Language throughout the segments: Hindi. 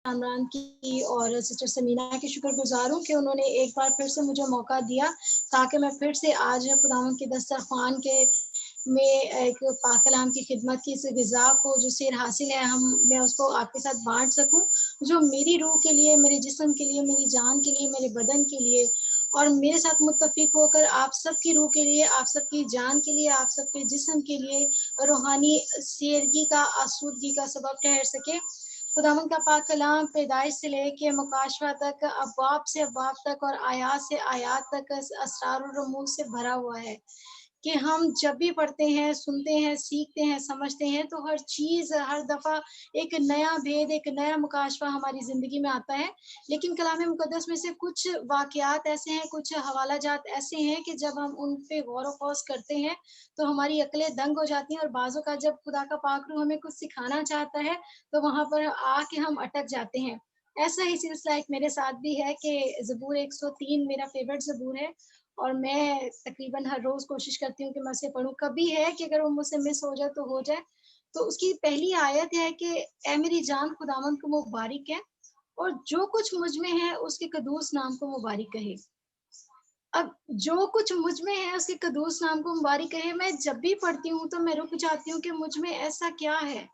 कामरान की और सिस्टर समीना की शुक्रगुज़ार हूँ कि उन्होंने एक बार फिर से मुझे मौका दिया ताकि मैं फिर से आज खुदावंद के दस्तरख़्वान के में एक पाक कलाम की खिदमत की, इस ग़िज़ा को जो सेर हासिल है मैं उसको आपके साथ बाँट सकूँ, जो मेरी रूह के लिए, मेरे जिस्म के लिए, मेरी जान के लिए, मेरे बदन के लिए और मेरे साथ मुत्तफ़िक होकर आप सबकी रूह के लिए, आप सबकी जान के लिए, आप सबके जिस्म के लिए रूहानी सेरगी का, आसूदगी का सबब ठहर सके। खुदावंद का पाक कलाम पैदाइश से लेके मुकाशवा तक, अब्वाब से अब्वाब तक और आयात से आयात तक असरार और रमूज़ से भरा हुआ है कि हम जब भी पढ़ते हैं, सुनते हैं, सीखते हैं, समझते हैं, तो हर चीज़, हर दफ़ा एक नया भेद, एक नया मुकाशवा हमारी ज़िंदगी में आता है। लेकिन कलाम मुक़द्दस में से कुछ वाक़यात ऐसे हैं, कुछ हवालाजात ऐसे हैं कि जब हम उन पे गौर-ओ-ख़ौस करते हैं, तो हमारी अक़लें दंग हो जाती हैं और बाज़ औक़ात जब खुदा का पाक रूह हमें कुछ सिखाना चाहता है, तो वहाँ पर आके हम अटक जाते हैं। ऐसा ही सिलसिला एक मेरे साथ भी है कि ज़बूर 103 मेरा फ़ेवरेट ज़बूर है और मैं तकरीबन हर रोज़ कोशिश करती हूँ कि मैं उसे पढ़ूँ। कभी है कि अगर वो मुझसे मिस हो जाए तो हो जाए। तो उसकी पहली आयत है कि ऐ मेरी जान खुदावंद को मुबारिक है और जो कुछ मुझ में है उसके कदूस नाम को मुबारिक कहे। अब जो कुछ मुझ में है उसके कदूस नाम को मुबारिक कहे, मैं जब भी पढ़ती हूँ तो मैं रुक जाती हूँ कि मुझ में ऐसा क्या है?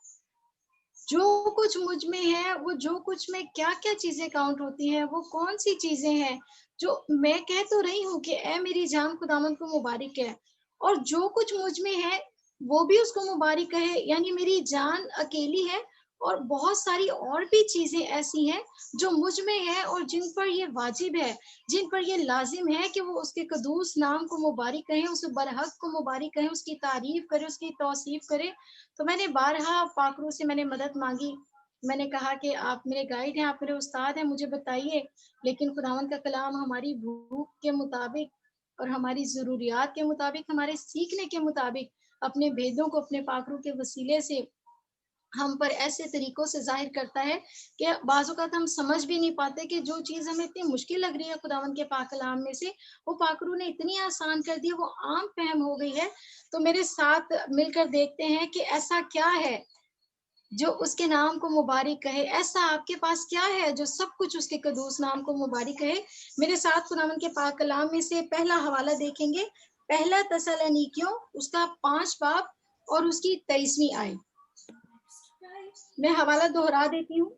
जो कुछ मुझ में है, वो जो कुछ में क्या-क्या चीज़ें काउंट होती हैं, वो कौन-सी चीज़ें हैं, जो मैं कह तो रही हूँ कि ऐ मेरी जान खुदावंद को मुबारिक है और जो कुछ मुझ में है, वो भी उसको मुबारिक कहे, यानी मेरी जान अकेली है और बहुत सारी और भी चीज़ें ऐसी हैं, जो मुझ में है और जिन पर ये वाजिब है, जिन पर ये लाज़िम है कि वो उसके कदूस नाम को मुबारिक कहें, उस बरहक को मुबारिक कहें, उसकी तारीफ़ करें, उसकी तौसीफ़ करें। तो मैंने बारहा पाक रूह से मैंने मदद माँगी। मैंने कहा कि आप मेरे गाइड हैं, आप मेरे उस्ताद हैं, मुझे बताइए। लेकिन खुदावंद का कलाम हमारी भूख के मुताबिक और हमारी ज़रूरियात के मुताबिक, हमारे सीखने के मुताबिक, अपने भेदों को अपने पाक रूह के वसीले से हम पर ऐसे तरीकों से ज़ाहिर करता है कि बाज़ औक़ात हम समझ भी नहीं पाते कि जो चीज़ हमें इतनी मुश्किल लग रही है खुदावंद के पाक कलाम में से, वो पाक रूह ने इतनी आसान कर दी है, वो आम फ़हम हो गई है। तो मेरे साथ मिलकर देखते हैं कि ऐसा क्या है, जो उसके नाम को मुबारिक कहे? ऐसा आपके पास क्या है जो सब कुछ उसके कदूस नाम को मुबारिक कहे? मेरे साथ खुदावंद के पाक कलाम में से पहला हवाला देखेंगे, पहला तसल्लुनीकियों उसका 5 बाब और उसकी 23वीं आयत। मैं हवाला दोहरा देती हूँ।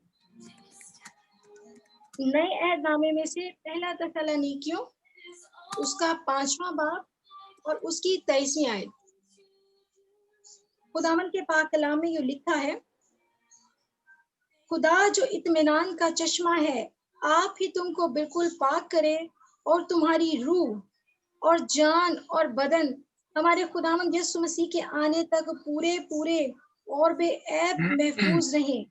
नए अहदनामे में से पहला तसल्लुनीकियों उसका 5वां बाब और उसकी 23वीं आयत। खुदावंद के पाक कलाम में यूँ लिखा है, खुदा जो इत्मीनान का चश्मा है, आप ही तुमको बिल्कुल पाक करे और तुम्हारी रूह और जान और बदन हमारे खुदावंद यीशु मसीह के आने तक पूरे-पूरे और बेऐब महफूज रहें।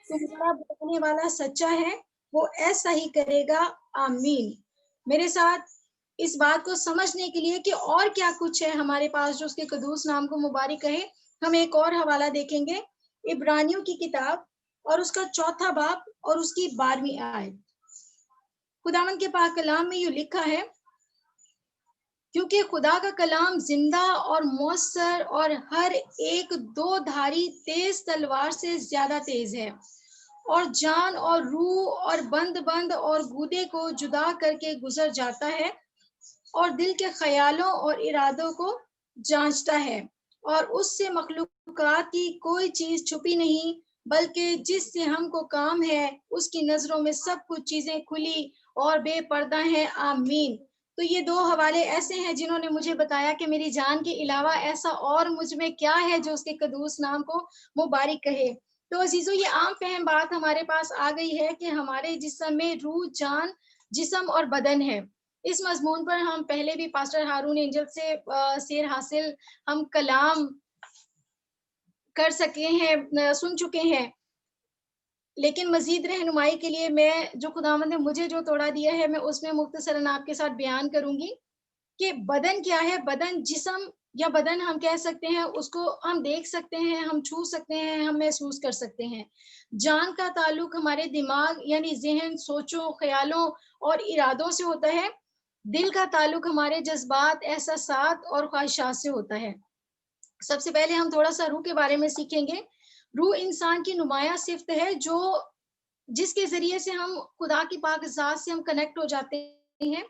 तुम्हारा बचाने वाला सच्चा है, वो ऐसा ही करेगा, आमीन। मेरे साथ इस बात को समझने के लिए कि और क्या कुछ है हमारे पास जो उसके कदूस नाम को मुबारिक कहे, हम एक और हवाला देखेंगे, इब्रानियों की किताब और उसका 4था बाब और उसकी 12वीं आयत। खुदावंद के पाक कलाम में यूँ लिखा है, क्योंकि खुदा का कलाम जिंदा और मौसर और हर एक दो धारी तेज तलवार से ज्यादा तेज है और जान और रूह और बंद और गूदे को जुदा करके गुजर जाता है और दिल के ख्यालों और इरादों को जांचता है और उससे मखलूकात की कोई चीज छुपी नहीं, बल्कि जिससे हमको काम है उसकी नजरों में सब कुछ चीजें खुली और बेपर्दा हैं, आमीन। तो ये 2 हवाले ऐसे हैं जिन्होंने मुझे बताया कि मेरी जान के अलावा ऐसा और मुझ में क्या है जो उसके कदूस नाम को मुबारिक कहे। तो अजीजों, ये आम फहम बात हमारे पास आ गई है कि हमारे जिस्म में रूह, जान, जिस्म और बदन है। इस मज़मून पर हम पहले भी पास्टर हारून एंजल से सेर हासिल हम कलाम कर सके हैं, सुन चुके हैं। लेकिन मज़ीद रहनुमाई के लिए मैं जो खुदावंद ने मुझे जो तोड़ा दिया है, मैं उसमें मुख्तसरन आपके साथ बयान करूँगी कि बदन क्या है। बदन जिस्म या बदन हम कह सकते हैं, उसको हम देख सकते हैं, हम छू सकते हैं, हम महसूस कर सकते हैं। जान का ताल्लुक हमारे दिमाग यानी ज़हन, सोचों, ख़यालों और इरादों से होता है। दिल का ताल्लुक हमारे जज़्बात, एहसासात और ख्वाहिशात से होता है। सबसे पहले हम थोड़ा-सा रूह के बारे में सीखेंगे। रूह इंसान की नुमायाँ सिफ़्त है जो जिसके ज़रिए से हम खुदा की पाक ज़ात से हम कनेक्ट हो जाते हैं।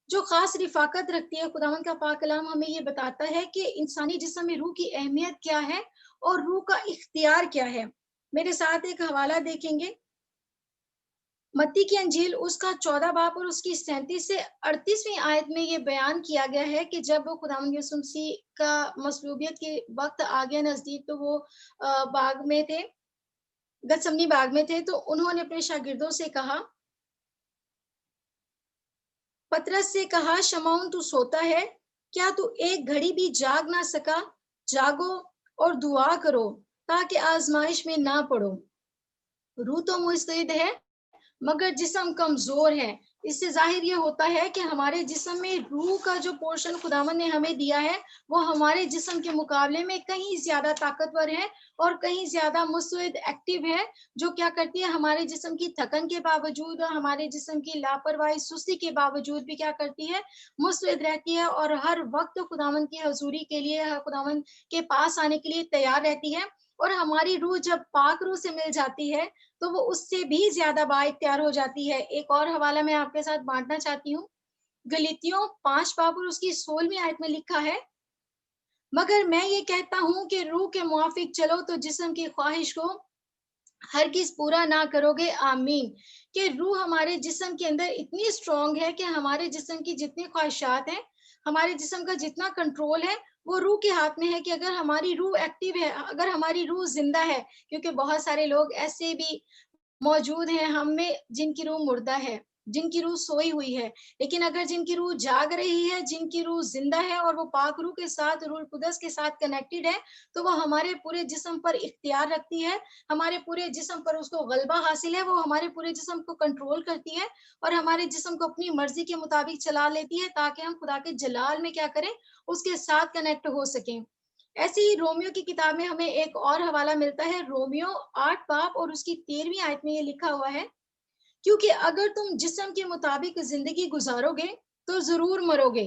जो ख़ास रिफ़ाक़त रखती है, खुदावंद का पाक कलाम हमें ये बताता है कि इंसानी जिस्म में रूह की अहमियत क्या है और रूह का इख्तियार क्या है। मेरे साथ एक हवाला देखेंगे। मत्ती की अंजील उसका 14 बाब और उसकी 37 से 38वीं आयत में ये बयान किया गया है कि जब वो खुदावंद यीशु मसीह का मसलूबियत के वक़्त आ गया नज़दीक, तो वो बाग में थे, गतसमनी बाग में थे, तो उन्होंने अपने शागिर्दों से कहा, पतरस से कहा, शमौन तू सोता है? क्या तू एक घड़ी भी जाग ना सका? जागो और दुआ करो ताकि आज़माइश में ना पड़ो। रूह तो मुस्तैद है मगर जिस्म कमज़ोर है। इससे ज़ाहिर ये होता है कि हमारे जिस्म में रूह का जो पोर्शन खुदावंद ने हमें दिया है, वो हमारे जिस्म के मुकाबले में कहीं ज़्यादा ताकतवर है और कहीं ज़्यादा मुस्तैद एक्टिव है, जो क्या करती है, हमारे जिस्म की थकन के बावजूद, हमारे जिस्म की लापरवाही, सुस्ती के बावजूद भी क्या करती है, मुस्तैद रहती है और हर वक़्त खुदावंद की हज़ूरी के लिए, खुदावंद के पास आने के लिए तैयार रहती है। और हमारी रूह जब पाक रूह से मिल जाती है, तो वो उससे भी ज़्यादा बाइख्तियार हो जाती है। एक और हवाला मैं आपके साथ बाँटना चाहती हूँ। गलातियों 5 बाब और उसकी 16वीं आयत में लिखा है, मगर मैं ये कहता हूँ कि रूह के मुआफ़िक चलो तो जिस्म की ख़्वाहिश को हरगिज़ पूरा ना करोगे, आमीन। कि रूह हमारे जिस्म के अंदर इतनी स्ट्रॉन्ग है कि हमारे जिस्म की जितनी ख़्वाहिशात हैं, हमारे जिस्म का जितना कंट्रोल है, वो रूह के हाथ में है कि अगर हमारी रूह एक्टिव है, अगर हमारी रूह ज़िंदा है, क्योंकि बहुत सारे लोग ऐसे भी मौजूद हैं हम में जिनकी रूह मुर्दा है, जिनकी रूह सोई हुई है। लेकिन अगर जिनकी रूह जाग रही है, जिनकी रूह ज़िंदा है और वो पाक रूह के साथ, रूह कुदस के साथ कनेक्टेड है, तो वो हमारे पूरे जिस्म पर इख्तियार रखती है, हमारे पूरे जिस्म पर उसको गलबा हासिल है, वो हमारे पूरे जिस्म को कंट्रोल करती है और हमारे जिस्म को अपनी मर्ज़ी के मुताबिक चला लेती है, ताकि हम खुदा के जलाल में क्या करें, उसके साथ कनेक्ट हो सकें। ऐसे ही रोमियो की किताब में हमें एक और हवाला मिलता है, रोमियो 8 बाब और उसकी 13वीं आयत में ये लिखा हुआ है, क्योंकि अगर तुम जिस्म के मुताबिक ज़िंदगी गुज़ारोगे, तो ज़रूर मरोगे,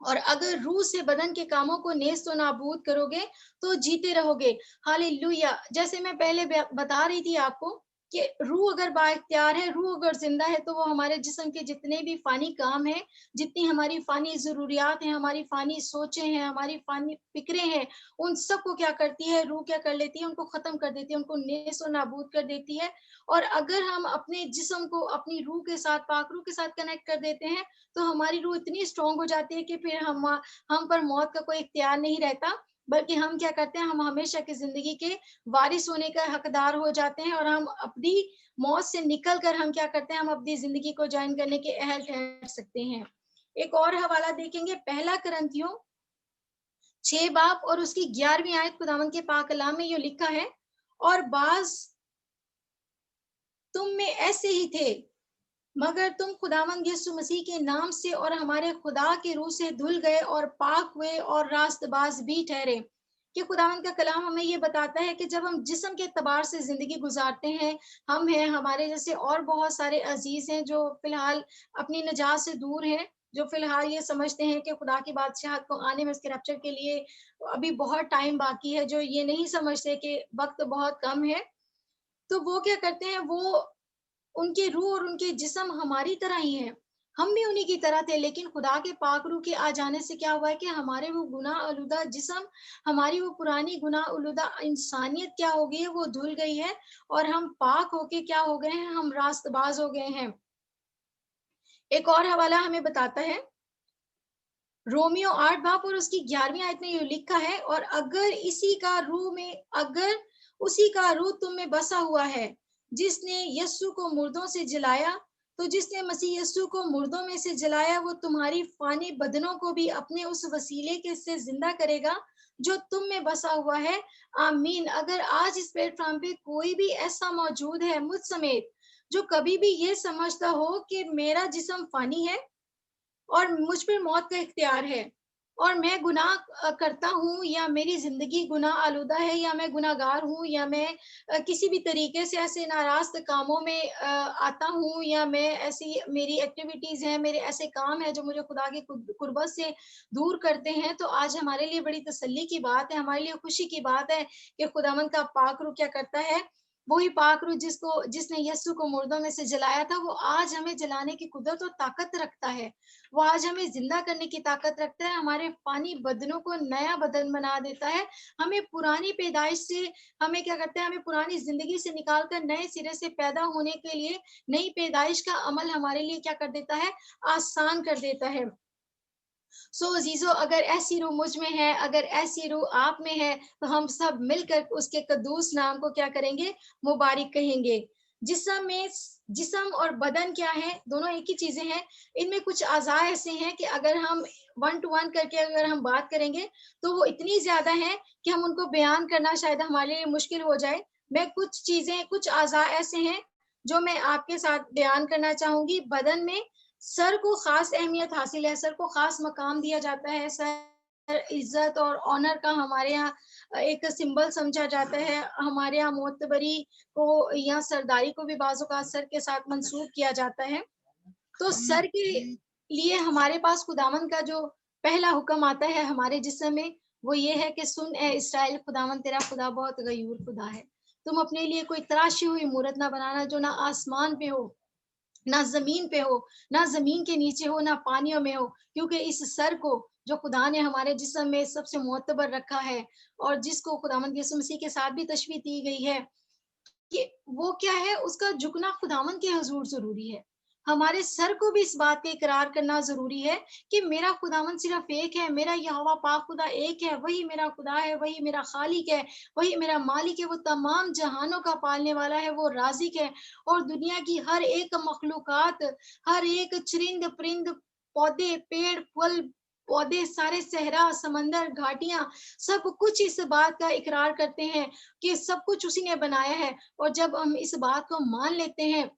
और अगर रूह से बदन के कामों को नेस्त नाबूद करोगे, तो जीते रहोगे। हालेलुया! जैसे मैं पहले बता रही थी आपको कि रूह अगर बाइख्तियार है, रूह अगर ज़िंदा है, तो वो हमारे जिस्म के जितने भी फ़ानी काम हैं, जितनी हमारी फ़ानी ज़रूरियात हैं, हमारी फ़ानी सोचें हैं, हमारी फ़ानी फ़िक्रें हैं, उन सबको क्या करती है, रूह क्या कर लेती है, उनको ख़त्म कर देती है, उनको नेस्त नाबूद कर देती है। और अगर हम अपने जिस्म को अपनी रूह के साथ, पाक रूह के साथ कनेक्ट कर देते हैं, तो हमारी रूह इतनी स्ट्रॉन्ग हो जाती है कि फिर हम पर मौत का कोई इख्तियार नहीं रहता, बल्कि हम क्या करते हैं, हम हमेशा की ज़िंदगी के वारिस होने का हकदार हो जाते हैं और हम अपनी मौत से निकल कर हम क्या करते हैं, हम अपनी ज़िंदगी को जॉइन करने के अहल ठहर सकते हैं। एक और हवाला देखेंगे, पहला कुरिन्थियों 6 बाब और उसकी 11वीं आयत, खुदावंद के पाक कलाम में ये लिखा है, और बाज़ तुम में ऐसे ही थे, मगर तुम खुदावंद यीशु मसीह के नाम से और हमारे खुदा की रूह से धुल गए और पाक हुए और रास्तबाज भी ठहरे। कि खुदावंद का कलाम हमें ये बताता है कि जब हम जिस्म के एतबार से ज़िंदगी गुज़ारते हैं, हम हैं, हमारे जैसे और बहुत सारे अज़ीज़ हैं जो फ़िलहाल अपनी निजात से दूर हैं, जो फ़िलहाल ये समझते हैं कि खुदा की बादशाहत को आने में, उसके रैप्चर के लिए अभी बहुत टाइम बाकी है, जो ये नहीं समझते कि वक़्त बहुत कम है। तो वो क्या करते हैं, वो उनकी रूह और उनके जिस्म हमारी तरह ही हैं। हम भी उन्हीं की तरह थे, लेकिन खुदा के पाक रूह के आ जाने से क्या हुआ है कि हमारे वो गुनाह आलूदा जिस्म, हमारी वो पुरानी गुनाह आलूदा इंसानियत क्या हो गई है, वो धुल गई है और हम पाक होके क्या हो गए हैं, हम रास्तबाज हो गए हैं। एक और हवाला हमें बताता है, रोमियो 8 बाब और उसकी 11वीं आयत में ये लिखा है, और अगर उसी का रूह तुम में बसा हुआ है, जिसने यस्सु को मुर्दों से जलाया, तो जिसने मसीह यस्सु को मुर्दों में से जलाया, वो तुम्हारी फानी बदनों को भी अपने उस वसीले के से जिंदा करेगा जो तुम में बसा हुआ है। आमीन। अगर आज इस प्लेटफॉर्म पे कोई भी ऐसा मौजूद है, मुझ समेत, जो कभी भी ये समझता हो कि मेरा जिस्म फानी है और मुझ पे मौत का इख्तियार है और मैं गुनाह करता हूँ, या मेरी ज़िंदगी गुनाह आलूदा है, या मैं गुनाहगार हूँ, या मैं किसी भी तरीके से ऐसे नाराज़ कामों में आता हूँ, या मैं ऐसी मेरी एक्टिविटीज़ हैं, मेरे ऐसे काम हैं जो मुझे खुदा की कुर्बत से दूर करते हैं, तो आज हमारे लिए बड़ी तसल्ली की बात है, हमारे लिए खुशी की बात है कि खुदावंद का पाक रूह क्या करता है, वही पाक रूह जिसने यीशु को मुर्दों में से जलाया था, वो आज हमें जलाने की कुदरत और ताकत रखता है। वो आज हमें ज़िंदा करने की ताकत रखता है, हमारे फ़ानी बदनों को नया बदन बना देता है। हमें पुरानी पैदाइश से हमें क्या करता है, हमें पुरानी ज़िंदगी से निकाल कर नए सिरे से पैदा होने के लिए नई पैदाइश का अमल हमारे लिए क्या कर देता है, आसान कर देता है। सो अजीजों, अगर ऐसी रूह मुझ में है, अगर ऐसी रूह आप में है, तो हम सब मिलकर उसके कद्दूस नाम को क्या करेंगे, मुबारक कहेंगे। जिस्म और बदन क्या है, दोनों एक ही चीजें हैं। इनमें कुछ अज़ा ऐसे हैं कि अगर हम वन टू वन करके अगर हम बात करेंगे, तो वो इतनी ज्यादा है कि हम उनको बयान करना शायद हमारे लिए मुश्किल हो जाए। मैं कुछ चीजें, कुछ अज़ा ऐसे हैं जो मैं आपके साथ बयान करना चाहूंगी। बदन में सर को खास अहमियत हासिल है, सर को खास मकाम दिया जाता है। सर इज्जत और ऑनर का हमारे यहाँ एक सिंबल समझा जाता है। हमारे यहाँ मोतबरी को या सरदारी को भी बाज़ औक़ात सर के साथ मंसूब किया जाता है। तो सर के लिए हमारे पास खुदावंद का जो पहला हुक्म आता है हमारे जिस्म में, वो ये है कि सुन ए इस्राएल, खुदावंद तेरा खुदा बहुत गयूर खुदा है। तुम अपने लिए कोई तराशी हुई मूरत ना बनाना जो ना आसमान पे हो, ना ज़मीन पे हो, ना ज़मीन के नीचे हो, ना पानियों में हो, क्योंकि इस सर को जो खुदा ने हमारे जिस्म में सबसे मोअत्तबर रखा है और जिसको खुदावंद यीशु मसीह के साथ भी तशबीह दी गई है, कि वो क्या है, उसका झुकना खुदावंद के हज़ूर ज़रूरी है। हमारे सर को भी इस बात का इकरार करना ज़रूरी है कि मेरा खुदावंद सिर्फ़ एक है, मेरा यहोवा पाक खुदा एक है, वही मेरा खुदा है, वही मेरा खालिक है, वही मेरा मालिक है, वो तमाम जहानों का पालने वाला है, वो राज़िक है और दुनिया की हर एक मखलूक़ात, हर एक चरिंद-परिंद, पौधे, पेड़, फल, पौधे, सारे सहरा, समंदर, घाटियाँ, सब कुछ इस बात का इकरार करते हैं कि सब कुछ उसी ने बनाया है। और जब हम इस बात को मान लेते हैं,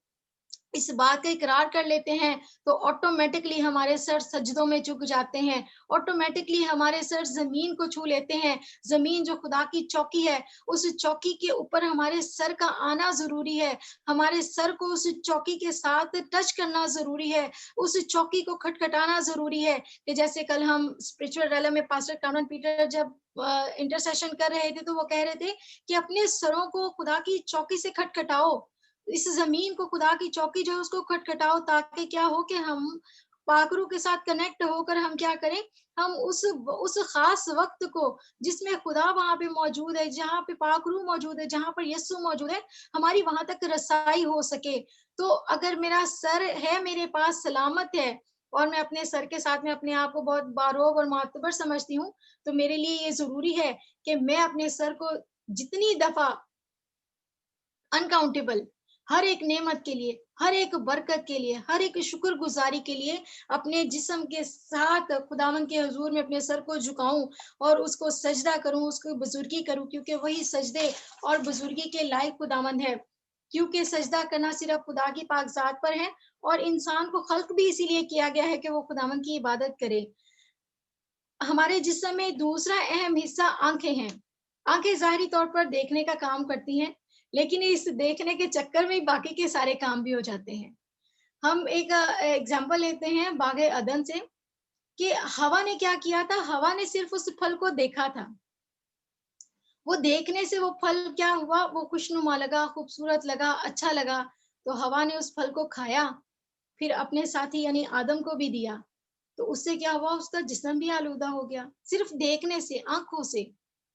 इस बात का इकरार कर लेते हैं, तो ऑटोमेटिकली हमारे सर सजदों में झुक जाते हैं, ऑटोमेटिकली हमारे सर ज़मीन को छू लेते हैं। ज़मीन जो खुदा की चौकी है, उस चौकी के ऊपर हमारे सर का आना ज़रूरी है। हमारे सर को उस चौकी के साथ टच करना ज़रूरी है, उस चौकी को खटखटाना ज़रूरी है। कि जैसे कल हम स्पिरिचुअल रेलम में पास्टर कार्मेन पीटर जब इंटरसेशन कर रहे थे, तो वो कह रहे थे कि अपने सरों को खुदा की चौकी से खटखटाओ। इस ज़मीन को, खुदा की चौकी जो है उसको खटखटाओ, ताकि क्या हो कि हम पाकरू के साथ कनेक्ट होकर हम क्या करें, हम उस ख़ास वक़्त को जिसमें खुदा वहाँ पे मौजूद है, जहाँ पे पाकरू मौजूद है, जहाँ पर यीशु मौजूद है, हमारी वहाँ तक रसाई हो सके। तो अगर मेरा सर है मेरे पास सलामत है और मैं अपने सर के साथ में अपने आप को बहुत बारोब और मोअत्तबर समझती हूँ, तो मेरे लिए ये ज़रूरी है कि मैं अपने सर को जितनी दफ़ा अनकाउंटेबल, हर एक नेमत के लिए, हर एक बरकत के लिए, हर एक शुक्रगुज़ारी के लिए अपने जिस्म के साथ खुदावंद के हुज़ूर में अपने सर को झुकाऊँ और उसको सजदा करूँ, उसको बुज़ुर्गी करूँ, क्योंकि वही सजदे और बुज़ुर्गी के लायक खुदावंद है। क्योंकि सजदा करना सिर्फ़ खुदा की पाक ज़ात पर है और इंसान को ख़ल्क़ भी इसीलिए किया गया है कि वो खुदावंद की इबादत करे। हमारे जिस्म में दूसरा अहम हिस्सा आँखें हैं। आँखें ज़ाहिरी तौर पर देखने का काम करती हैं, लेकिन इस देखने के चक्कर में ही बाकी के सारे काम भी हो जाते हैं। हम एक एग्ज़ाम्पल लेते हैं बाग़े अदन से कि हवा ने क्या किया था, हवा ने सिर्फ़ उस फल को देखा था। वो देखने से वो फल क्या हुआ, वो खुशनुमा लगा, खूबसूरत लगा, अच्छा लगा, तो हवा ने उस फल को खाया, फिर अपने साथी यानी आदम को भी दिया। तो उससे क्या हुआ, उसका जिस्म भी आलूदा हो गया, सिर्फ़ देखने से, आँखों से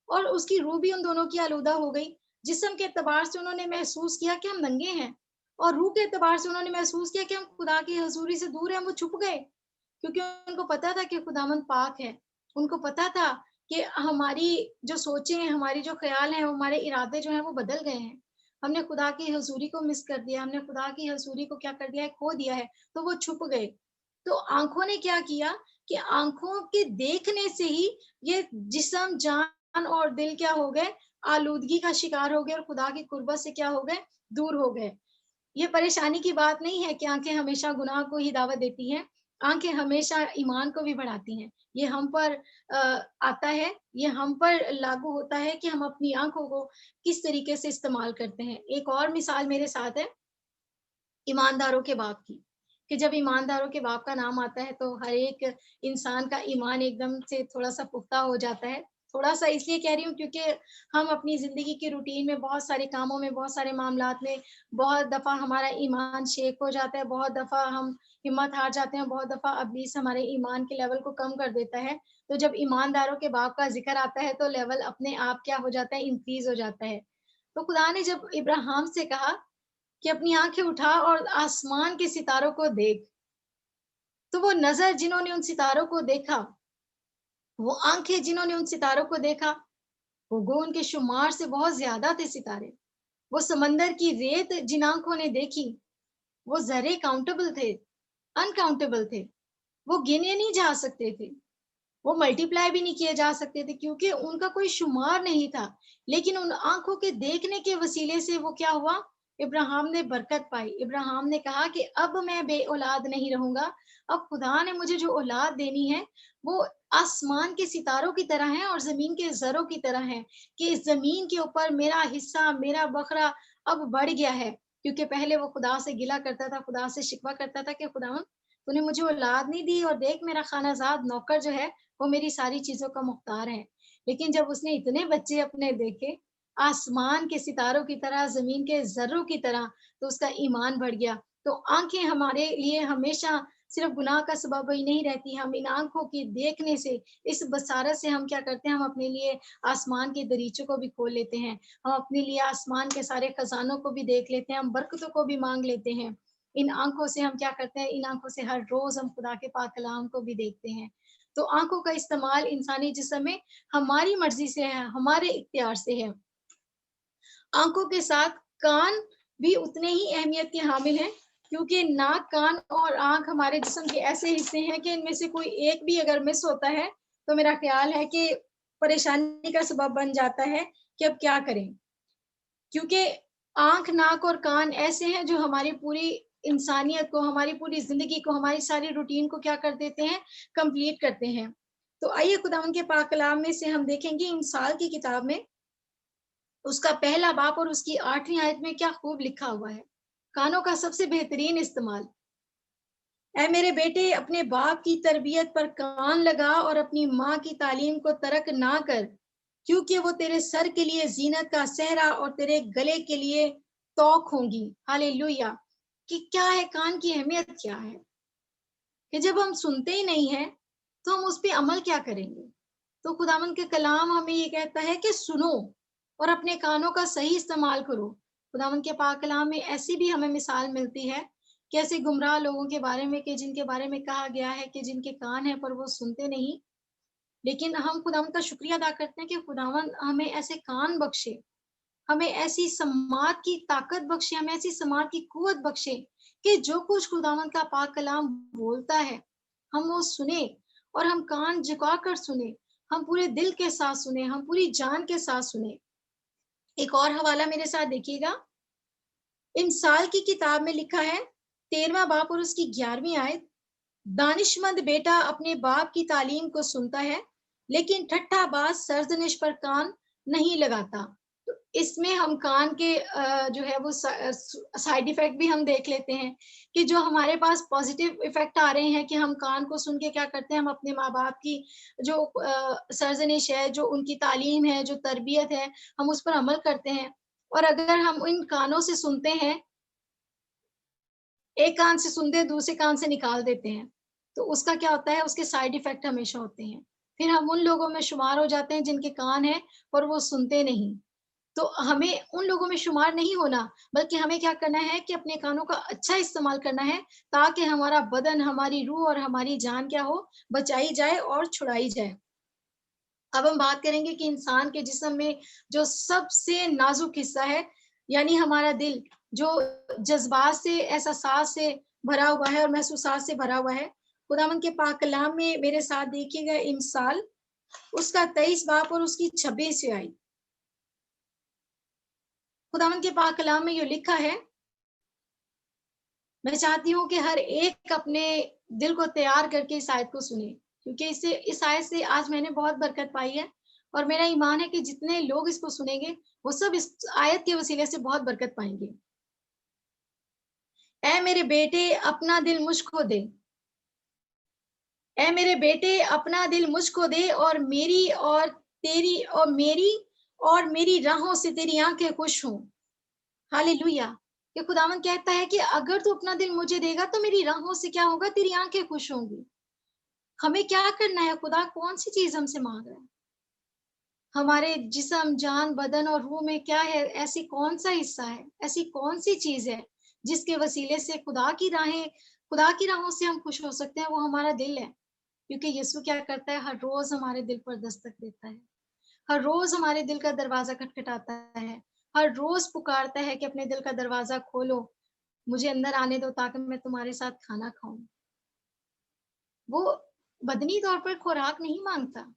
और उसकी रूह भी उन दोनों की आलूदा हो गई। जिस्म के एतबार से उन्होंने महसूस किया कि हम नंगे हैं और रूह के एतबार से उन्होंने महसूस किया कि हम खुदा की हज़ूरी से दूर हैं, वो छुप गए। क्योंकि उनको पता था कि खुदावंद पाक है। उनको पता था कि हमारी जो सोचें हैं, हमारी जो ख़्याल हैं, हमारे इरादे जो हैं वो बदल गए हैं। हमने खुदा की हज़ूरी को मिस कर दिया, हमने खुदा की हज़ूरी को क्या कर दिया है, खो दिया है, तो वो छुप गए। तो आँखों ने क्या किया कि आँखों के देखने से ही ये जिस्म, जान और दिल क्या हो गए, आलूदगी का शिकार हो गए और खुदा की कुर्बत से क्या हो गए, दूर हो गए। ये परेशानी की बात नहीं है कि आँखें हमेशा गुनाह को ही दावत देती हैं, आँखें हमेशा ईमान को भी बढ़ाती हैं। ये हम पर आता है, ये हम पर लागू होता है कि हम अपनी आँखों को किस तरीके से इस्तेमाल करते हैं। एक और मिसाल मेरे साथ है ईमानदारों के बाप की, कि जब ईमानदारों के बाप का नाम आता है तो हर एक इंसान का ईमान एकदम से थोड़ा-सा पुख्ता हो जाता है। थोड़ा-सा इसलिए कह रही हूँ क्योंकि हम अपनी ज़िंदगी के रूटीन में बहुत सारे कामों में, बहुत सारे मामलात में बहुत दफ़ा हमारा ईमान शेक हो जाता है, बहुत दफ़ा हम हिम्मत हार जाते हैं, बहुत दफ़ा इब्लीस हमारे ईमान के लेवल को कम कर देता है। तो जब ईमानदारों के बाब का ज़िक्र आता है तो लेवल अपने आप क्या हो जाता है, इंक्रीज़ हो जाता है। तो खुदा ने जब इब्राहिम से कहा कि अपनी आँखें उठा और आसमान के सितारों को देख, तो वो नज़र जिन्होंने उन सितारों को देखा, वो आँखें जिन्होंने उन सितारों को देखा, वो उनके शुमार से बहुत ज़्यादा थे सितारे। वो समंदर की रेत जिन आँखों ने देखी, वो ज़र्रे काउंटेबल थे, अनकाउंटेबल थे। वो गिने नहीं जा सकते थे। वो मल्टीप्लाई भी नहीं किए जा सकते थे क्योंकि उनका कोई शुमार नहीं था। लेकिन उन आँखों के देखने के वसीले से वो क्या हुआ? इब्राहिम ने बरकत पाई। इब्राहिम ने कहा कि अब मैं बे-औलाद नहीं रहूँगा। अब खुदा ने मुझे जो औलाद देनी है, वो आसमान के सितारों की तरह है और ज़मीन के ज़र्रों की तरह है कि इस ज़मीन के ऊपर मेरा हिस्सा, मेरा बखरा अब बढ़ गया है। क्योंकि पहले वो खुदा से गिला करता था, खुदा से शिकवा करता था कि खुदावंद तूने मुझे औलाद नहीं दी और देख मेरा खानाज़ाद नौकर जो है वो मेरी सारी चीज़ों का मुख्तार है। लेकिन जब उसने इतने बच्चे अपने देखे, आसमान के सितारों की तरह, ज़मीन के ज़र्रों की तरह, तो उसका ईमान बढ़ गया। तो आँखें हमारे लिए हमेशा सिर्फ़ गुनाह का सबब ही नहीं रहती, हम इन आँखों के देखने से, इस बसारत से हम क्या करते हैं, हम अपने लिए आसमान के दरीचों को भी खोल लेते हैं। हम अपने लिए आसमान के सारे खज़ानों को भी देख लेते हैं, हम बरकतों को भी माँग लेते हैं। इन आँखों से हम क्या करते हैं, इन आँखों से हर रोज़ हम खुदा के पाक कलाम को भी देखते हैं। तो आँखों का इस्तेमाल इंसानी जिस्म में हमारी मर्ज़ी से है, हमारे इख्तियार से है। आँखों के साथ कान भी उतने ही अहमियत के हामिल हैं, क्योंकि नाक, कान और आँख हमारे जिस्म के ऐसे हिस्से हैं कि इनमें से कोई एक भी अगर मिस होता है, तो मेरा ख़्याल है कि परेशानी का सबब बन जाता है कि अब क्या करें? क्योंकि आँख, नाक और कान ऐसे हैं जो हमारी पूरी इंसानियत को, हमारी पूरी ज़िंदगी को, हमारी सारी रूटीन को क्या कर देते हैं, कंप्लीट करते हैं। तो आइए खुदावंद के पाक कलाम में से हम देखेंगे इंसाल की किताब में उसका पहला बाब और उसकी 8वीं आयत में क्या खूब लिखा हुआ है। कानों का सबसे बेहतरीन इस्तेमाल। ऐ मेरे बेटे अपने बाप की तरबियत पर कान लगा और अपनी माँ की तालीम को तर्क ना कर, क्योंकि वो तेरे सर के लिए ज़ीनत का सेहरा और तेरे गले के लिए तौक होंगी। हालेलुया! कि क्या है कान की अहमियत क्या है? कि जब हम सुनते ही नहीं हैं, तो हम उस पे अमल क्या करेंगे? तो खुदावंद के कलाम हमें ये कहता है कि सुनो और अपने कानों का सही इस्तेमाल करो। खुदावंद के पाक कलाम में ऐसी भी हमें मिसाल मिलती है कि ऐसे गुमराह लोगों के बारे में कि जिनके बारे में कहा गया है कि जिनके कान हैं पर वो सुनते नहीं। लेकिन हम खुदावंद का शुक्रिया अदा करते हैं कि खुदावंद हमें ऐसे कान बख्शे, हमें ऐसी समात की ताकत बख्शे, हमें ऐसी समात की कुव्वत बख्शे कि जो कुछ खुदावंद का पाक कलाम बोलता है, हम वो सुने और हम कान झुकाकर सुने, हम पूरे दिल के साथ सुने, हम पूरी जान के साथ सुने। एक और हवाला मेरे साथ देखिएगा, इंसाल की किताब में लिखा है 13वां बाब और उसकी 11वीं आयत, दानिशमंद बेटा अपने बाप की तालीम को सुनता है, लेकिन ठट्ठाबाज सरज़निश पर कान नहीं लगाता। तो इसमें हम कान के जो है वो साइड इफ़ेक्ट भी हम देख लेते हैं कि जो हमारे पास पॉज़िटिव इफ़ेक्ट आ रहे हैं कि हम कान को सुन के क्या करते हैं, हम अपने माँ-बाप की जो सरज़निश है, जो उनकी तालीम है, जो तरबियत है, हम उस पर अमल करते हैं। और अगर हम इन कानों से सुनते हैं, एक कान से सुनते हैं, दूसरे कान से निकाल देते हैं। तो उसका क्या होता है, उसके साइड इफ़ेक्ट हमेशा होते हैं। फिर हम उन लोगों में शुमार हो जाते हैं जिनके कान हैं, पर वो सुनते नहीं। तो हमें उन लोगों में शुमार नहीं होना, बल्कि हमें क्या करना है कि अपने कानों का अच्छा इस्तेमाल करना है, ताकि हमारा बदन, हमारी रूह और हमारी जान क्या हो, बचाई जाए और छुड़ाई जाए। अब हम बात करेंगे कि इंसान के जिस्म में जो सबसे नाज़ुक हिस्सा है, यानी हमारा दिल, जो जज़्बात से, एहसासात से भरा हुआ है और महसूसात से भरा हुआ है। खुदावंद के पाक कलाम में मेरे साथ देखिएगा इंसाल, उसका 23 बाब और उसकी 26 आयत। खुदावंद के पाक कलाम में ये लिखा है, मैं चाहती हूँ कि हर एक अपने दिल को तैयार करके इस आयत को सुने, क्योंकि इससे इस आयत से आज मैंने बहुत बरकत पाई है और मेरा ईमान है कि जितने लोग इसको सुनेंगे, वो सब इस आयत के वसीले से बहुत बरकत पाएँगे। ऐ मेरे बेटे अपना दिल मुझको दे, ऐ मेरे बेटे अपना दिल मुझको दे और मेरी और तेरी और मेरी राहों से तेरी आंखें खुश हों। हालेलुया। कि खुदावन कहता है कि अगर तू अपना दिल मुझे देगा तो मेरी राहों से क्या होगा, तेरी आंखें खुश होंगी। हमें क्या करना है, खुदा कौन सी चीज हमसे मांग रहा है? हमारे जिस्म, जान, बदन और रूह में क्या है? ऐसी कौन सा हिस्सा है, ऐसी कौन सी चीज है जिसके वसीले से खुदा की राहों से हम खुश हो सकते हैं? वो हमारा दिल है। क्योंकि यीशु क्या करता है, हर रोज हमारे दिल पर दस्तक देता है, हर रोज हमारे दिल का दरवाजा खटखटाता है, हर रोज पुकारता है कि अपने दिल का दरवाजा खोलो, मुझे अंदर आने दो ताकि मैं तुम्हारे साथ खाना खाऊं। वो बदनी तौर पर खुराक नहीं मांगता,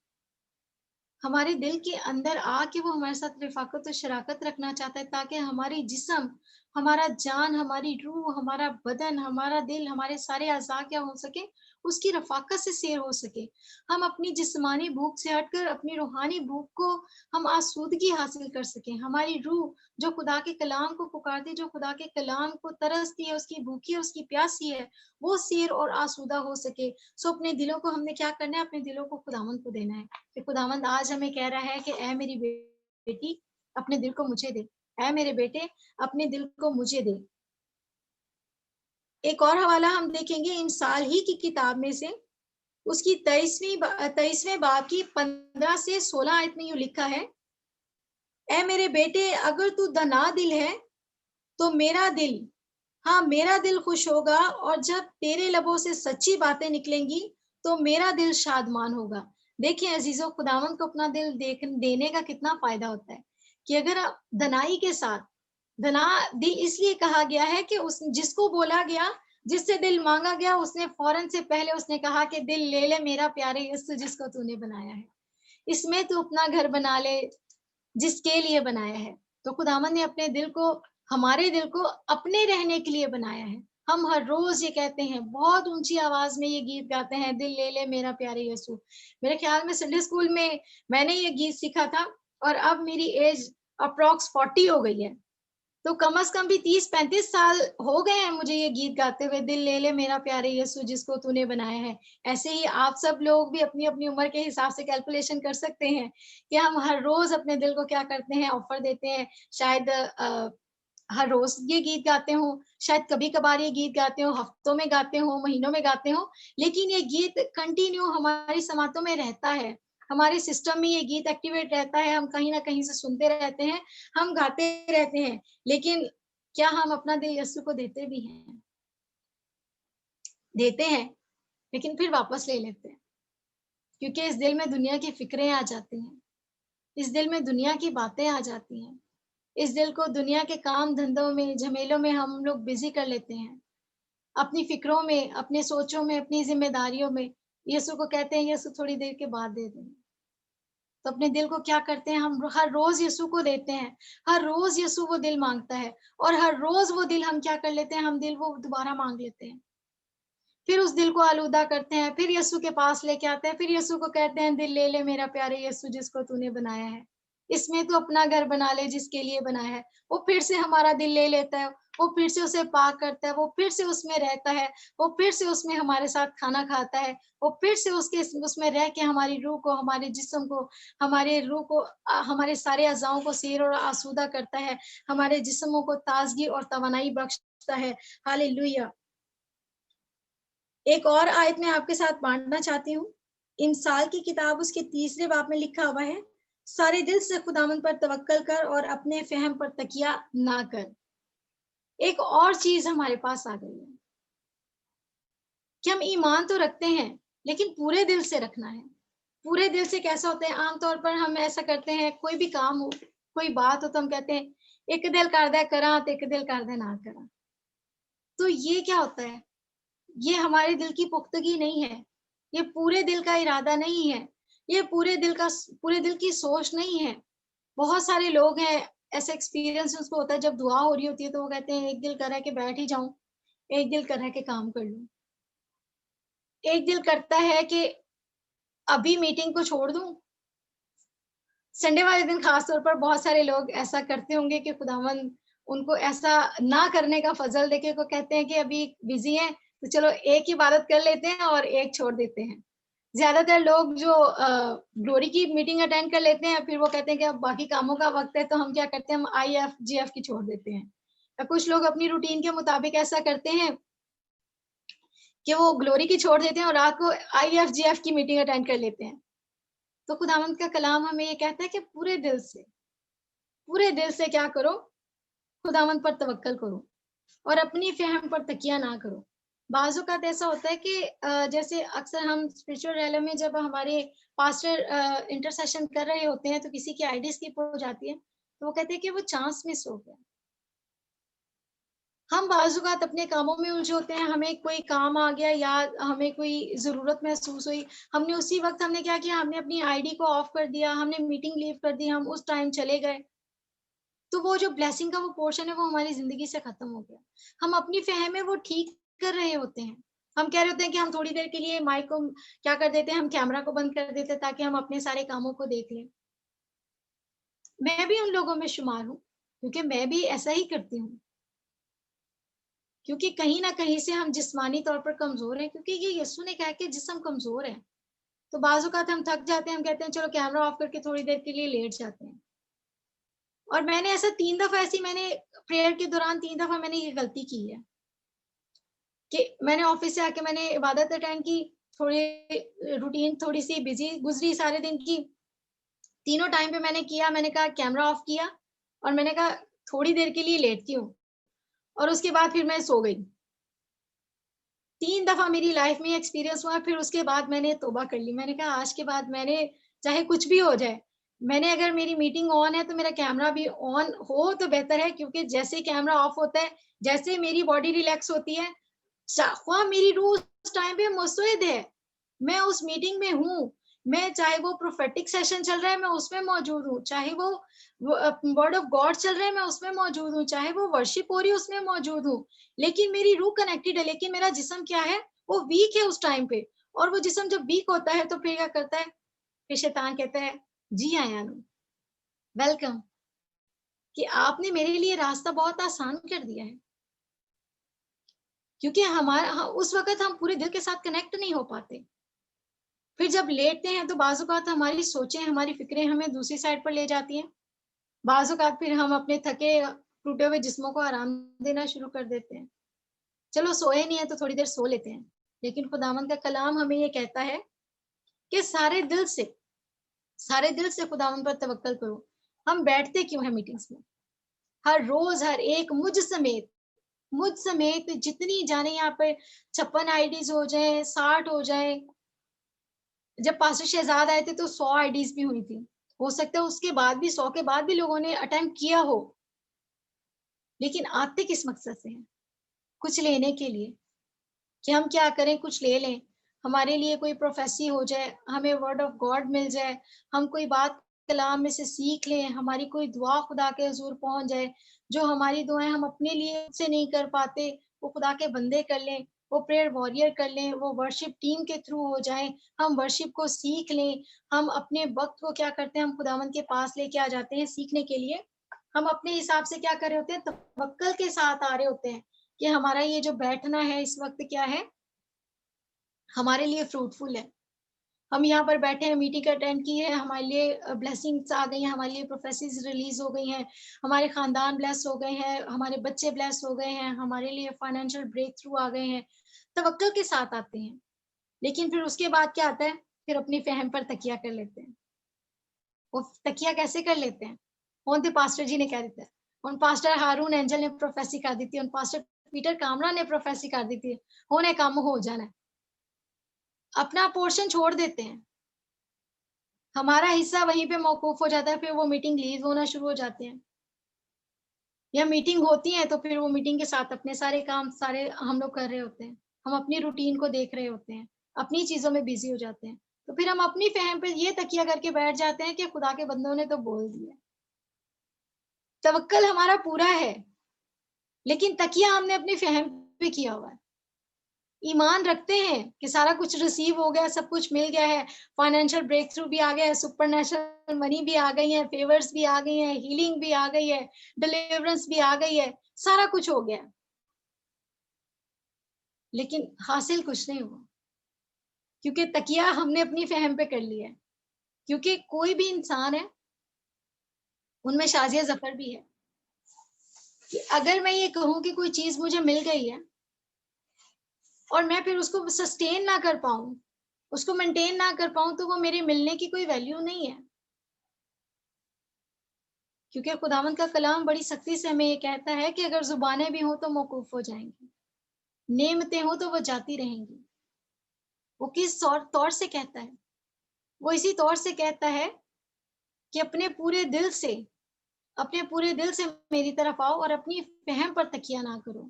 हमारे दिल के अंदर आके वो हमारे साथ रिफ़ाक़त और शराकत रखना चाहता है ताकि हमारी जिस्म, हमारा जान, हमारी रूह, हमारा बदन, हमारा दिल, हमारे सारे अज़ा क्या हो सके, उसकी रफ़ाक़त से सैर हो सके। हम अपनी जिस्मानी भूख से हटकर अपनी रूहानी भूख को हम आसूदगी हासिल कर सकें। हमारी रूह जो खुदा के कलाम को पुकारती है, जो खुदा के कलाम को तरसती है, उसकी भूखी है, उसकी प्यासी है, वो सैर और आसूदा हो सके। सो अपने दिलों को हमने क्या करना है, अपने दिलों को खुदावंद को देना है। कि खुदावंद आज हमें कह रहा है कि ऐ मेरी बेटी अपने दिल को मुझे दे, ऐ मेरे बेटे अपने दिल को मुझे दे। एक और हवाला हम देखेंगे इंसाल ही की किताब में से, उसकी 23वें बाब की 15 से 16 आयत में यूँ लिखा है, ऐ मेरे बेटे अगर तू दना दिल है, तो मेरा दिल, हाँ मेरा दिल खुश होगा, और जब तेरे लबों से सच्ची बातें निकलेंगी, तो मेरा दिल शादमान होगा। देखिए अजीजों, खुदावंद को अपना दिल देने का कितना फायदा होता है कि अगर आप धनाई के साथ, धना दिल इसलिए कहा गया है कि उस जिसको बोला गया, जिससे दिल मांगा गया, उसने फौरन से पहले उसने कहा कि दिल ले ले मेरा प्यारे यीशु जिसको तूने बनाया है, इसमें तू अपना घर बना ले जिसके लिए बनाया है। तो खुदावंद ने अपने दिल को, हमारे दिल को अपने रहने के लिए बनाया है। हम हर रोज़ ये कहते हैं, बहुत ऊँची आवाज़ में ये गीत गाते हैं, दिल ले ले मेरा प्यारे यीशु। मेरे ख़्याल में संडे स्कूल में मैंने ये गीत सीखा था, और अब मेरी एज अप्रॉक्स 40 हो गई है। तो कम से कम भी 30-35 साल हो गए हैं मुझे ये गीत गाते हुए, दिल ले ले मेरा प्यारे यीशु जिसको तूने बनाया है। ऐसे ही आप सब लोग भी अपनी-अपनी उम्र के हिसाब से कैलकुलेशन कर सकते हैं कि हम हर रोज़ अपने दिल को क्या करते हैं, ऑफ़र देते हैं। शायद हर रोज़ ये गीत गाते हों, शायद कभी-कभार ये गीत गाते हों, हफ्तों में गाते हों, महीनों में गाते हों, लेकिन ये गीत कंटिन्यू हमारी समातों में रहता है। हमारे सिस्टम में ये गीत एक्टिवेट रहता है, हम कहीं न कहीं से सुनते रहते हैं, हम गाते रहते हैं। लेकिन क्या हम अपना दिल यीशु को देते भी हैं? देते हैं, लेकिन फिर वापस ले लेते हैं, क्योंकि इस दिल में दुनिया की फ़िक्रें आ जाती हैं, इस दिल में दुनिया की बातें आ जाती हैं, इस दिल को दुनिया के काम-धंधों में, झमेलों में हम लोग बिज़ी कर लेते हैं। अपनी फ़िक्रों में, अपने सोचों में, अपनी ज़िम्मेदारियों में, यीशु को कहते हैं, यीशु थोड़ी देर के बाद दे देंगे। तो अपने दिल को क्या करते हैं, हम हर रोज़ यीशु को देते हैं, हर रोज़ यीशु वो दिल माँगता है, और हर रोज़ वो दिल हम क्या कर लेते हैं, हम दिल वो दोबारा माँग लेते हैं। फिर उस दिल को आलूदा करते हैं, फिर यीशु के पास लेके आते हैं, फिर यीशु को कहते हैं, दिल ले ले मेरा प्यारे यीशु जिसको तूने बनाया है। इसमें तू अपना घर बना ले जिसके लिए बनाया है। वो फिर से हमारा दिल ले लेता है, वो फिर से उसे पाक करता है, वो फिर से उसमें रहता है, वो फिर से उसमें हमारे साथ खाना खाता है, वो फिर से उसके उसमें रह के हमारी रूह को, हमारे जिस्म को, हमारे रूह को हमारे सारे अज़ाओं को सैर और आसूदा करता है, हमारे जिस्मों को ताज़गी और तवानाई बख्शता है। हालेलुया! एक और आयत मैं आपके साथ बाँटना चाहती हूँ। इंसाल की किताब उसके 3रे बाब में लिखा हुआ है, सारे दिल से खुदावंद पर तवक्कल कर और अपने फ़हम पर तकिया ना कर। एक और चीज़ हमारे पास आ गई है कि हम ईमान तो रखते हैं, लेकिन पूरे दिल से रखना है। पूरे दिल से कैसा होता है, आम तौर पर हम ऐसा करते हैं, कोई भी काम हो, कोई बात हो तो हम कहते हैं, "एक दिल करदा करां ते एक दिल करदा ना करां।" तो ये क्या होता है? ये हमारे दिल की पुख्तगी नहीं है, ये पूरे दिल का इरादा नहीं है, ये पूरे दिल की सोच नहीं है। बहुत सारे लोग हैं, ऐसा एक्सपीरियंस उसको होता है जब दुआ हो रही होती है तो वो कहते हैं एक दिल कर रहा है कि बैठ ही जाऊँ, एक दिल कर रहा है कि काम कर लूँ, एक दिल करता है कि अभी मीटिंग को छोड़ दूँ। संडे वाले दिन खास तौर पर बहुत सारे लोग ऐसा करते होंगे कि खुदावंद उनको ऐसा ना करने का फ़ज़ल दे के वो कहते हैं कि अभी बिज़ी हैं, तो चलो एक इबादत कर लेते हैं और एक छोड़ देते हैं। ज्यादातर लोग जो ग्लोरी की मीटिंग अटेंड कर लेते हैं, फिर वो कहते हैं कि अब बाकी कामों का वक्त है, तो हम क्या करते हैं, हम IF GF की छोड़ देते हैं। या कुछ लोग अपनी रूटीन के मुताबिक ऐसा करते हैं कि वो ग्लोरी की छोड़ देते हैं और रात को IF GF की मीटिंग अटेंड कर लेते हैं। तो खुदावंद का कलाम हमें ये कहता है कि पूरे दिल से क्या करो, खुदावंद पर तवक्कल करो और अपनी फ़हम पर तकिया ना करो। बाज़ औक़ात ऐसा होता है कि जैसे अक्सर हम स्पिरिचुअल रैली में जब हमारे पास्टर इंटरसेशन कर रहे होते हैं, तो किसी की आईडी स्किप हो जाती है, तो वो कहते हैं कि वो चांस मिस हो गया। हम बाज़ औक़ात अपने कामों में उलझे होते हैं, हमें कोई काम आ गया या हमें कोई ज़रूरत महसूस हुई, हमने उसी वक़्त हमने क्या किया, हमने अपनी आईडी को ऑफ कर दिया, हमने मीटिंग लीव कर दी, हम उस टाइम चले गए। तो वो जो ब्लेसिंग का वो पोर्शन है, वो हमारी ज़िंदगी से खत्म हो गया। हम अपनी फ़हम में वो ठीक कर रहे होते हैं। हम कह रहे होते हैं कि हम थोड़ी देर के लिए माइक को क्या कर देते हैं, हम कैमरा को बंद कर देते हैं ताकि हम अपने सारे कामों को देख लें। मैं भी उन लोगों में शुमार हूँ, क्योंकि मैं भी ऐसा ही करती हूँ। क्योंकि कहीं न कहीं से हम जिस्मानी तौर पर कमज़ोर हैं, क्योंकि ये यीशु ने कहा है कि जिस्म कमज़ोर है। तो बाज़ औक़ात हम थक जाते हैं, हम कहते हैं चलो कैमरा ऑफ करके थोड़ी देर के लिए लेट जाते हैं। और मैंने ऐसा 3 दफ़ा ऐसी मैंने प्रेयर के दौरान 3 दफ़ा मैंने ये गलती की है। कि मैंने ऑफिस से आके मैंने इबादत अटेंड की, थोड़ी रूटीन थोड़ी-सी बिज़ी गुज़री सारे दिन की। तीनों टाइम पे मैंने किया, मैंने कहा कैमरा ऑफ किया और मैंने कहा थोड़ी देर के लिए लेटती हूँ और उसके बाद फिर मैं सो गई। 3 दफ़ा मेरी लाइफ़ में ये एक्सपीरियंस हुआ, फिर उसके बाद मैंने तौबा कर ली। मैंने कहा आज के बाद मैंने चाहे कुछ भी हो जाए, मैंने अगर मेरी मीटिंग ऑन है तो मेरा कैमरा भी ऑन हो तो बेहतर है, क्योंकि जैसे ही कैमरा ऑफ होता है, जैसे ही मेरी बॉडी रिलैक्स होती है, ख्वाह मेरी रूह उस टाइम पे मुस्तैद है, मैं उस मीटिंग में हूँ, मैं चाहे वो प्रोफेटिक सेशन चल रहा है, मैं उसमें मौजूद हूँ, चाहे वो वर्ड ऑफ गॉड चल रहा है, मैं उसमें मौजूद हूँ, चाहे वो वर्शिप हो रही है, उसमें मौजूद हूँ, लेकिन मेरी रूह कनेक्टेड है, लेकिन मेरा जिस्म क्या है, वो वीक है उस टाइम पे। और वो जिस्म जब वीक होता है, तो फिर क्या करता है, फिर शैतान कहता है, जी आया नु, वेलकम, कि आपने मेरे लिए रास्ता बहुत आसान कर दिया है। क्योंकि हमारा उस वक़्त हम पूरे दिल के साथ कनेक्ट नहीं हो पाते। फिर जब लेटते हैं तो बाज़ औक़ात हमारी सोचें, हमारी फ़िक्रें हमें दूसरी साइड पर ले जाती हैं। बाज़ औक़ात फिर हम अपने थके, टूटे हुए जिस्मों को आराम देना शुरू कर देते हैं। चलो सोए नहीं है तो थोड़ी देर सो लेते हैं। लेकिन खुदावंद का कलाम हमें ये कहता है कि सारे दिल से खुदावंद पर तवक्कल करो। हम बैठते क्यों हैं मीटिंग्स में? हर रोज़ हर एक मुझ समेत जितनी जाने यहाँ पे 56 आईडीज़ हो जाएँ, 60 हो जाएँ। जब पास्टर शहज़ाद आए थे तो 100 आईडीज़ भी हुई थी। हो सकता है उसके बाद भी 100 के बाद भी लोगों ने अटेम्प्ट किया हो, लेकिन आते किस मकसद से हैं? कुछ लेने के लिए, कि हम क्या करें कुछ ले लें, हमारे लिए कोई प्रोफ़ेसी हो जाए, हमें वर्ड ऑफ गॉड मिल जाए, हम कोई बात कलाम में से सीख लें, हमारी कोई दुआ खुदा के हुज़ूर पहुँच जाए, जो हमारी दुआएँ हम अपने लिए से नहीं कर पाते, वो खुदा के बंदे कर लें, वो प्रेयर वॉरियर कर लें, वो वर्शिप टीम के थ्रू हो जाएँ, हम वर्शिप को सीख लें, हम अपने वक़्त को क्या करते हैं, हम खुदावंद के पास लेके आ जाते हैं सीखने के लिए। हम अपने हिसाब से क्या कर रहे होते हैं, तवक्कल के साथ आ रहे होते हैं, कि हमारा ये जो बैठना है इस वक़्त क्या है, हमारे लिए फ्रूटफुल है। हम यहाँ पर बैठे हैं, मीटिंग अटेंड की है, हमारे लिए ब्लेसिंग्स आ गई हैं, हमारे लिए प्रोफेसीज़ रिलीज़ हो गई हैं, हमारे खानदान ब्लेस हो गए हैं, हमारे बच्चे ब्लेस हो गए हैं, हमारे लिए फाइनेंशियल ब्रेक थ्रू आ गए हैं। तवक्कुल के साथ आते हैं। लेकिन फिर उसके बाद क्या आता है? फिर अपनी फ़हम पर तकिया कर लेते हैं। वो तकिया कैसे कर लेते हैं? ਹੁਣ ਤੇ पास्टर जी ने कह ਦਿੱਤਾ है। ਹੁਣ पास्टर हारून एंजल ने प्रोफेसी कर दी थी, ਹੁਣ पास्टर पीटर कामरा ने प्रोफेसी कर दी थी। ਹੁਣ ਇਹ काम हो जाना है। अपना पोर्शन छोड़ देते हैं। हमारा हिस्सा वहीं पे मौकूफ हो जाता है, फिर वो मीटिंग लीव होना शुरू हो जाते हैं। या मीटिंग होती है तो फिर वो मीटिंग के साथ अपने सारे काम सारे हम लोग कर रहे होते हैं। हम अपनी रूटीन को देख रहे होते हैं, अपनी चीज़ों में बिज़ी हो जाते हैं। तो फिर हम अपनी फ़हम पे ये तकिया करके बैठ जाते हैं कि खुदा के बंदों ने तो बोल दिया। तवक्कल हमारा पूरा है, लेकिन तकिया हमने अपनी फ़हम पे किया हुआ है। ईमान रखते हैं कि सारा कुछ रिसीव हो गया, सब कुछ मिल गया है, फाइनेंशियल ब्रेक थ्रू भी आ गया है, सुपरनैचुरल मनी भी आ गई है, फेवर्स भी आ गई हैं, हीलिंग भी आ गई है, डिलीवरेंस भी आ गई है, सारा कुछ हो गया। लेकिन हासिल कुछ नहीं हुआ। क्योंकि तकिया हमने अपनी फहम पे कर लिया है। क्योंकि कोई भी इंसान है, उनमें शाज़िया ज़फ़र भी है, कि अगर मैं ये कहूँ कि कोई चीज़ मुझे मिल गई है और मैं फिर उसको सस्टेन ना कर पाऊँ, उसको मेंटेन ना कर पाऊँ, तो वो मेरे मिलने की कोई वैल्यू नहीं है। क्योंकि खुदावंद का कलाम बड़ी सख्ती से हमें ये कहता है कि अगर ज़ुबानें भी हों तो मौकूफ़ हो जाएँगी, नेमतें हों तो वो जाती रहेंगी। वो किस तौर से कहता है? वो इसी तौर से कहता है कि अपने पूरे दिल से मेरी तरफ आओ और अपनी फ़हम पर तकिया ना करो।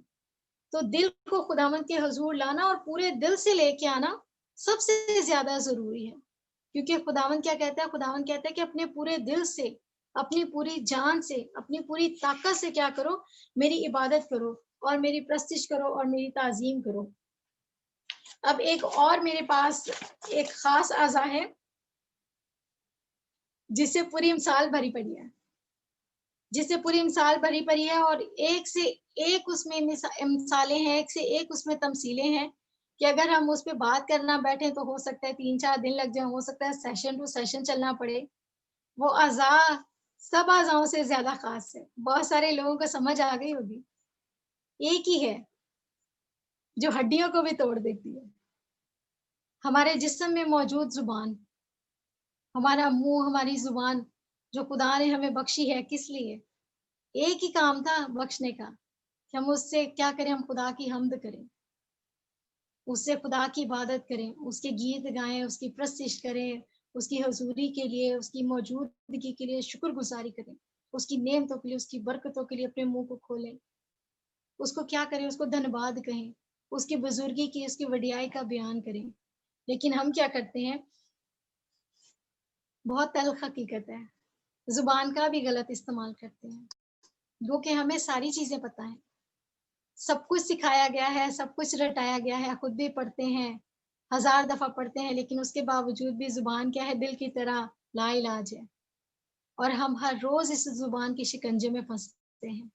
तो दिल को खुदावंद के हुज़ूर लाना और पूरे दिल से लेके आना सबसे ज़्यादा ज़रूरी है। क्योंकि खुदावंद क्या कहता है? खुदावंद कहता है कि अपने पूरे दिल से, अपनी पूरी जान से, अपनी पूरी ताकत से क्या करो? मेरी इबादत करो और मेरी प्रस्तिश करो और मेरी ताज़ीम करो। अब एक और मेरे पास एक ख़ास अज़ा है, जिससे पूरी मिसाल भरी पड़ी है। जिससे पूरी मिसाल भरी पड़ी है और एक से एक उसमें मिसालें हैं, एक से एक उसमें तमसीलें हैं, कि अगर हम उस पे बात करना बैठे तो हो सकता है 3-4 दिन लग जाएँ, हो सकता है सेशन टू सेशन चलना पड़े। वो अज़ा सब अज़ाओं से ज़्यादा ख़ास है। बहुत सारे लोगों को समझ आ गई होगी। एक ही है, जो हड्डियों को भी तोड़ देती है। हमारे जिस्म में मौजूद ज़ुबान, हमारा मुँह, हमारी ज़ुबान, जो खुदा ने हमें बख्शी है, किस लिए? एक ही काम था बख्शने का, कि हम उससे क्या करें? हम खुदा की हम्द करें, उससे खुदा की इबादत करें, उसके गीत गाएँ, उसकी प्रस्तिश करें, उसकी हज़ूरी के लिए, उसकी मौजूदगी के लिए शुक्रगुज़ारी करें, उसकी नेमतों के लिए, उसकी बरकतों के लिए अपने मुँह को खोलें। उसको क्या करें? उसको धन्यवाद कहें, उसकी बुज़ुर्गी की, उसकी वडियाई का बयान करें। लेकिन हम क्या करते हैं? बहुत तल्ख़ हकीकत है, ज़ुबान का भी गलत इस्तेमाल करते हैं। जो कि हमें सारी चीज़ें पता हैं। सब कुछ सिखाया गया है, सब कुछ रटाया गया है, खुद भी पढ़ते हैं, हज़ार दफ़ा पढ़ते हैं, लेकिन उसके बावजूद भी ज़ुबान क्या है? दिल की तरह लाइलाज है और हम हर रोज़ इस ज़ुबान के शिकंजे में फँसते हैं।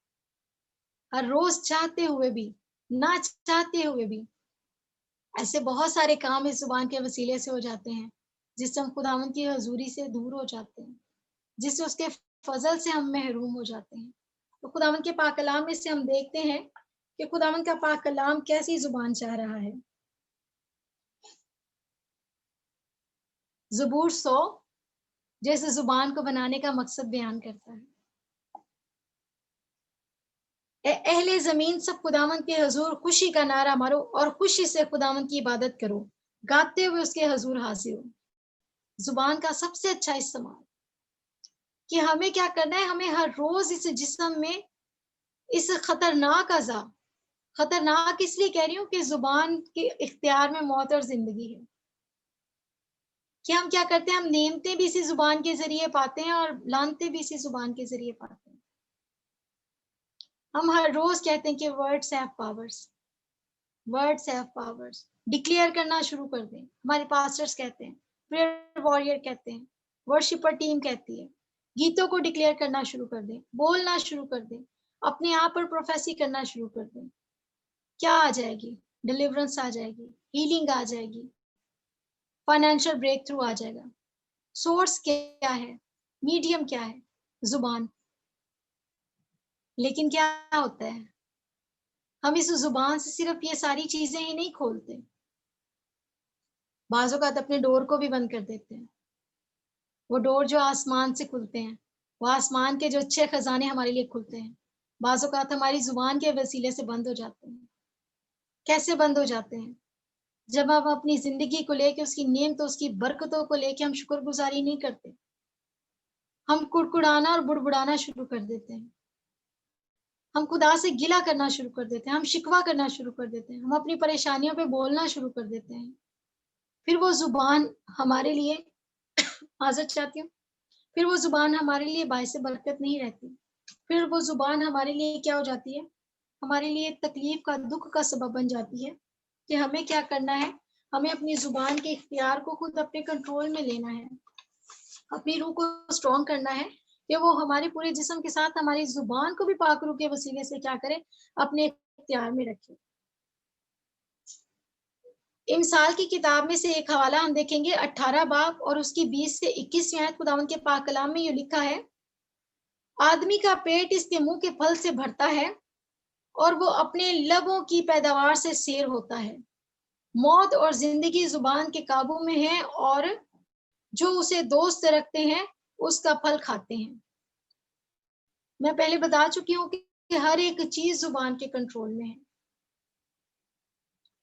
हर रोज़ चाहते हुए भी, ना चाहते हुए भी, ऐसे बहुत सारे काम इस ज़ुबान के वसीले से हो जाते हैं, जिससे हम खुदावंद की हज़ूरी से दूर हो जाते हैं, जिससे उसके फ़ज़ल से हम महरूम हो जाते हैं। तो खुदावंद के पाक कलाम में से हम देखते हैं कि खुदावंद का पाक कलाम कैसी ज़ुबान चाह रहा है। ज़बूर 100 जैसे ज़ुबान को बनाने का मकसद बयान करता है। अहले ज़मीन सब खुदावंद के हज़ूर खुशी का नारा मारो और खुशी से खुदावंद की इबादत करो, गाते हुए उसके हज़ूर हाज़िर हो। ज़ुबान का सबसे अच्छा इस्तेमाल कि हमें क्या करना है? हमें हर रोज़ इस जिस्म में इस खतरनाक इसलिए कह रही हूँ कि ज़ुबान के इख्तियार में मौत और ज़िंदगी है। कि हम क्या करते हैं? हम नेमतें भी इसी ज़ुबान के ज़रिए पाते हैं और लानतें भी इसी ज़ुबान के ज़रिए पाते हैं। हम हर रोज़ कहते हैं कि words have powers, words have powers. Declare करना शुरू कर दें। हमारे पास्टर्स कहते हैं, प्रेयर वॉरियर कहते हैं, वर्शिपर टीम कहती है। गीतों को डिक्लेयर करना शुरू कर दें, बोलना शुरू कर दें, अपने आप पर प्रोफेसी करना शुरू कर दें। क्या आ जाएगी? डिलीवरेंस आ जाएगी, हीलिंग आ जाएगी, फाइनेंशियल ब्रेक थ्रू आ जाएगा। सोर्स क्या है? मीडियम क्या है? ज़ुबान। लेकिन क्या होता है? हम इस ज़ुबान से सिर्फ़ ये सारी चीज़ें ही नहीं खोलते, बाज़ औक़ात अपने डोर को भी बंद कर देते हैं। वो डोर जो आसमान से खुलते हैं, वो आसमान के जो अच्छे खज़ाने हमारे लिए खुलते हैं, बाज़ औक़ात हमारी ज़ुबान के वसीले से बंद हो जाते हैं। कैसे बंद हो जाते हैं? जब हम अपनी ज़िंदगी को लेके, उसकी नेमतों, उसकी बरकतों को लेके हम शुक्रगुज़ारी नहीं करते। हम कुड़कुड़ाना और बुड़बुड़ाना शुरू कर देते हैं। हम खुदा से गिला करना शुरू कर देते हैं, हम शिकवा करना शुरू कर देते हैं, हम अपनी परेशानियों पे बोलना शुरू कर देते हैं। फिर वो ज़ुबान हमारे लिए माज़रत चाहती हूँ, फिर वो ज़ुबान हमारे लिए बाइसे बरकत नहीं रहती। फिर वो ज़ुबान हमारे लिए क्या हो जाती है? हमारे लिए तकलीफ़ का, दुःख का सबब बन जाती है कि हमें क्या करना है? हमें अपनी ज़ुबान के इख्तियार को खुद अपने कंट्रोल में लेना है। अपनी रूह को स्ट्रॉन्ग करना है कि वो हमारे पूरे जिस्म के साथ हमारी ज़ुबान को भी पाक रूह के वसीले से क्या करे? अपने इख्तियार में रखे। इमसाल की किताब में से एक हवाला हम देखेंगे 18 बाब और उसकी 20 से 21 आयत। खुदावंद के पाक कलाम में ये लिखा है, आदमी का पेट इसके मुंह के फल से भरता है और वो अपने लबों की पैदावार से शेर होता है। मौत और जिंदगी जुबान के काबू में है और जो उसे दोस्त रखते हैं उसका फल खाते हैं। मैं पहले बता चुकी हूँ कि हर एक चीज जुबान के कंट्रोल में है।